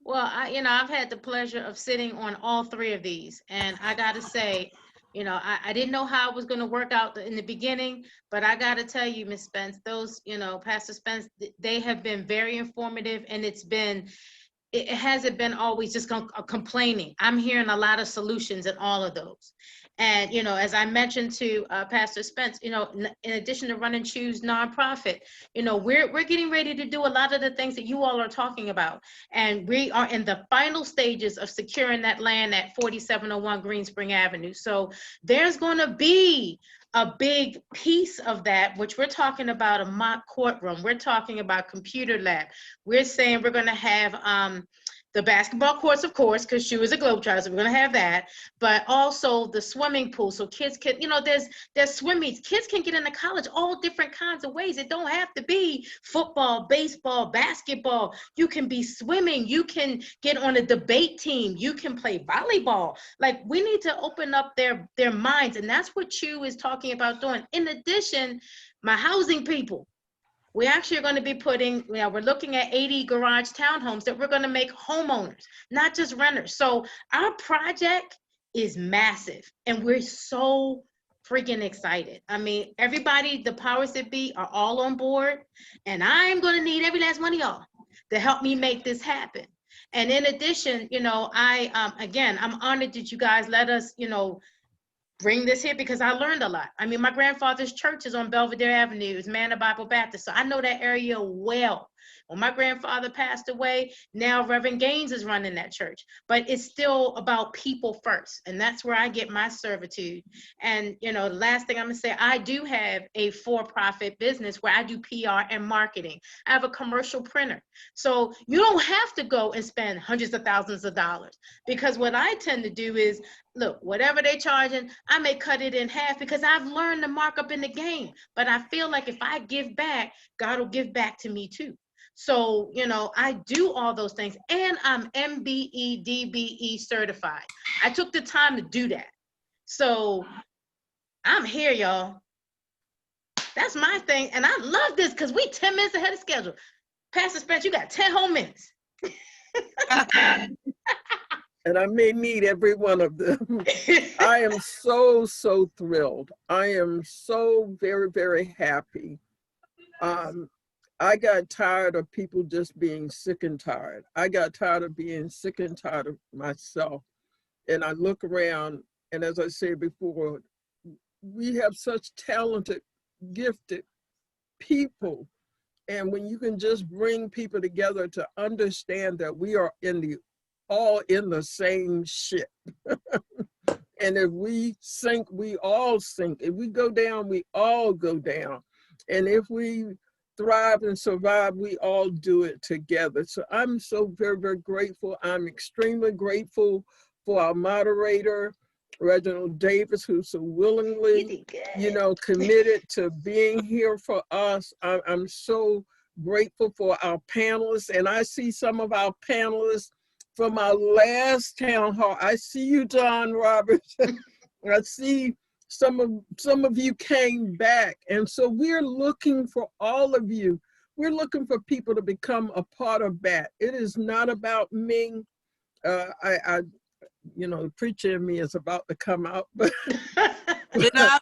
Well, I've had the pleasure of sitting on all 3 of these, and I got to say, I didn't know how it was going to work out in the beginning, but I got to tell you, Ms. Spence, those, Pastor Spence, they have been very informative, and it hasn't been always just complaining. I'm hearing a lot of solutions in all of those. And, as I mentioned to Pastor Spence, in addition to Run and Choose nonprofit, we're getting ready to do a lot of the things that you all are talking about. And we are in the final stages of securing that land at 4701 Green Spring Avenue. So there's going to be a big piece of that, which we're talking about a mock courtroom. We're talking about computer lab. We're saying we're going to have the basketball courts, of course, because she was a Globetrotter, so we're going to have that, but also the swimming pool. So kids can, there's swim meets. Kids can get into college all different kinds of ways. It don't have to be football, baseball, basketball. You can be swimming. You can get on a debate team. You can play volleyball. Like, we need to open up their minds, and that's what Chu is talking about doing. In addition, my housing people. We actually are going to be we're looking at 80 garage townhomes that we're going to make homeowners, not just renters. So our project is massive, and we're so freaking excited. Everybody, the powers that be, are all on board, and I'm going to need every last one of y'all to help me make this happen. And in addition, I'm honored that you guys let us, bring this here, because I learned a lot. My grandfather's church is on Belvedere Avenue. It's Man of Bible Baptist. So I know that area well. When my grandfather passed away, now Reverend Gaines is running that church. But it's still about people first. And that's where I get my servitude. And, you know, the last thing I'm gonna say, I do have a for-profit business where I do PR and marketing. I have a commercial printer. So you don't have to go and spend hundreds of thousands of dollars, because what I tend to do is, look, whatever they're charging, I may cut it in half because I've learned the markup in the game. But I feel like if I give back, God will give back to me too. So, you know, I do all those things, and I'm MBE, DBE certified. I took the time to do that. So I'm here, y'all. That's my thing. And I love this because we 10 minutes ahead of schedule. Pastor Spence, you got 10 whole minutes. And I may need every one of them. I am so, so thrilled. I am so very, very happy. I got tired of people just being sick and tired. I got tired of being sick and tired of myself. And I look around, and as I said before, we have such talented, gifted people. And when you can just bring people together to understand that we are all in the same ship. And if we sink, we all sink. If we go down, we all go down. And if we thrive and survive, we all do it together. So I'm so very, very grateful. I'm extremely grateful for our moderator, Reggie Davis, who so willingly, you know, committed to being here for us. I'm so grateful for our panelists, and I see some of our panelists from our last town hall. I see you, John Roberts. I see some of you came back, and so we're looking for all of you. We're looking for people to become a part of BACT. It is not about me. You know, the preacher in me is about to come out, but the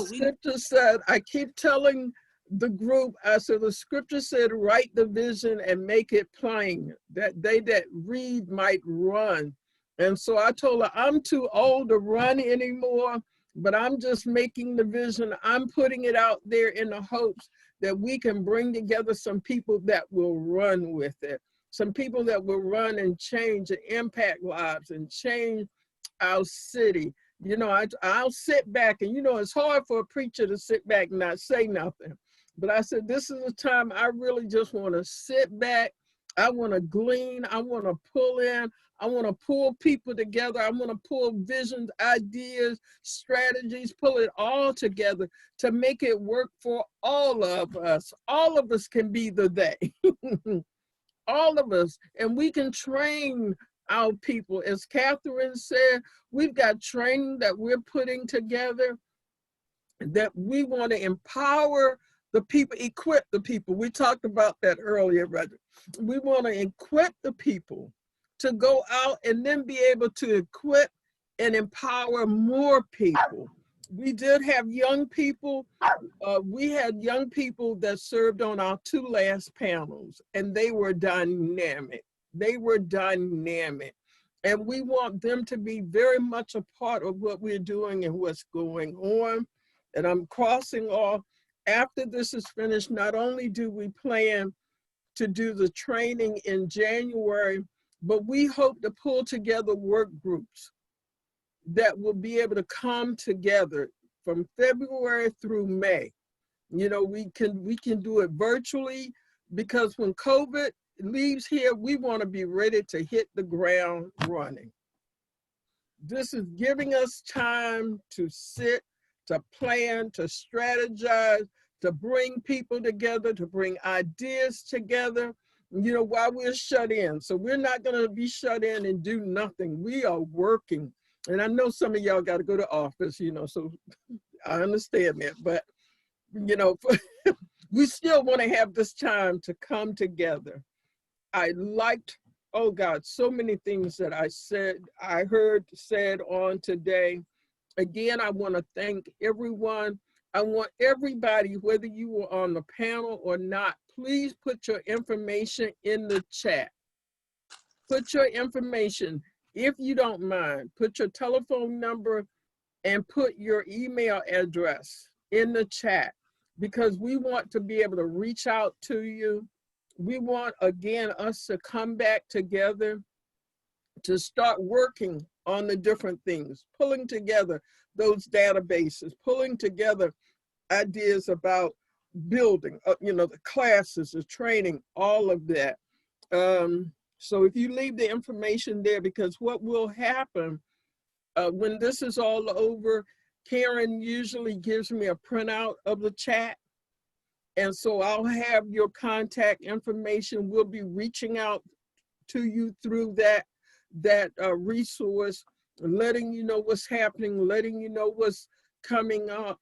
scripture said, I keep telling the group, I said, the scripture said, write the vision and make it plain, that they that read might run. And so I told her, I'm too old to run anymore, but I'm just making the vision. I'm putting it out there in the hopes that we can bring together some people that will run with it. Some people that will run and change and impact lives and change our city. You know, I'll sit back, and you know, it's hard for a preacher to sit back and not say nothing. But I said, this is a time I really just want to sit back. I want to glean. I want to pull in. I want to pull people together. I want to pull visions, ideas, strategies, pull it all together to make it work for all of us. All of us can be the they. All of us, and we can train our people. As Catherine said, we've got training that we're putting together that we want to empower the people, equip the people. We talked about that earlier, Reggie. We want to equip the people to go out and then be able to equip and empower more people. We did have young people. We had young people that served on our two last panels, and they were dynamic. They were dynamic. And we want them to be very much a part of what we're doing and what's going on. And I'm crossing off, after this is finished, not only do we plan to do the training in January, but we hope to pull together work groups that will be able to come together from February through May. You know, we can do it virtually, because when COVID leaves here, we want to be ready to hit the ground running. This is giving us time to sit, to plan, to strategize, to bring people together, to bring ideas together, you know, while we're shut in. So we're not going to be shut in and do nothing. We are working. And I know some of y'all got to go to office, you know, so I understand that. But, you know, we still want to have this time to come together. I liked, oh God, so many things that I heard said on today. Again, I want to thank everyone. I want everybody, whether you were on the panel or not, please put your information in the chat. Put your information, if you don't mind, put your telephone number and put your email address in the chat, because we want to be able to reach out to you we want, again, us to come back together to start working on the different things, pulling together those databases, pulling together ideas about building, you know, the classes, the training, all of that. So if you leave the information there, because what will happen when this is all over, Karen usually gives me a printout of the chat. And so I'll have your contact information. We'll be reaching out to you through that resource, letting you know what's happening, letting you know what's coming up.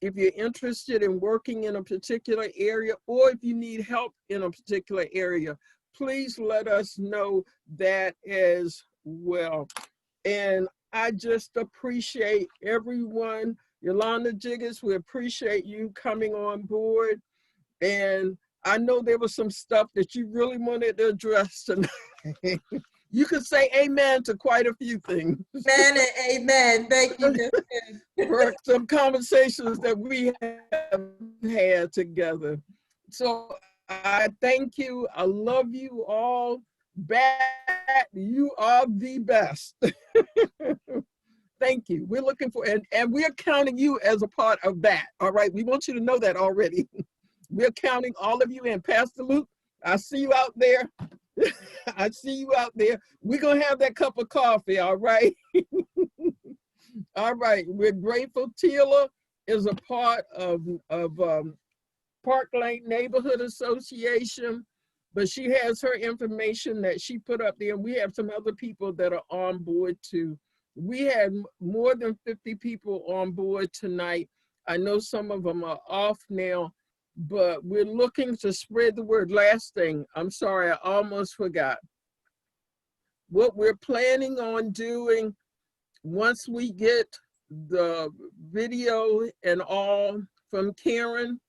If you're interested in working in a particular area, or if you need help in a particular area, please let us know that as well. And I just appreciate everyone. Yolanda Jiggers, we appreciate you coming on board. And I know there was some stuff that you really wanted to address tonight. You could say amen to quite a few things. Amen and amen. Thank you. For some conversations that we have had together. So I thank you. I love you all. BACT, you are the best. Thank you. We're looking for, and we're counting you as a part of BACT. All right. We want you to know that already. We're counting all of you in. Pastor Luke, I see you out there. I see you out there. We're going to have that cup of coffee, all right? All right, we're grateful. Tila is a part of Park Lane Neighborhood Association, but she has her information that she put up there. We have some other people that are on board too. We had more than 50 people on board tonight. I know some of them are off now, but we're looking to spread the word. Last thing, I'm sorry, I almost forgot. What we're planning on doing once we get the video and all from Karen,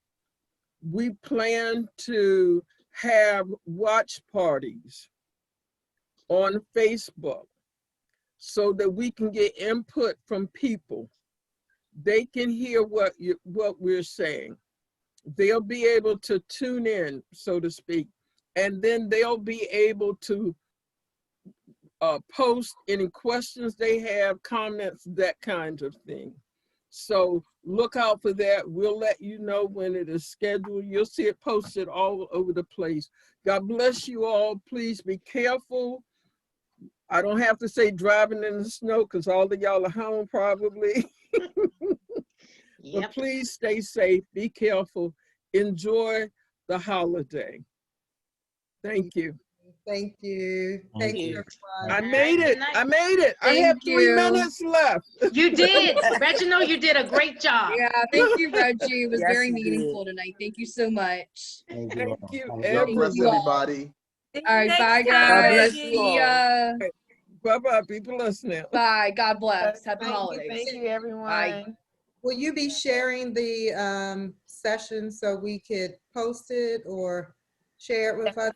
we plan to have watch parties on Facebook so that we can get input from people. They can hear what we're saying. They'll be able to tune in, so to speak, and then they'll be able to post any questions they have, comments, that kind of thing. So look out for that. We'll let you know when it is scheduled. You'll see it posted all over the place. God bless you all. Please be careful. I don't have to say driving in the snow because all of y'all are home probably. But please stay safe, be careful, enjoy the holiday. Thank you. Thank you. Thank you, everyone. I made it. I made it. I have 3 minutes left. You did. Reginald, you did a great job. Yeah, thank you, Reggie. It was Yes, very you meaningful tonight. Thank you so much. Thank you, God bless everybody. All right, Next bye, time, guys. bless Reggie. you all. See ya. Bye-bye, people listening. Bye. God bless. Happy Thank you. holidays. Thank you, everyone. Bye. Will you be sharing the session so we could post it or share it with us?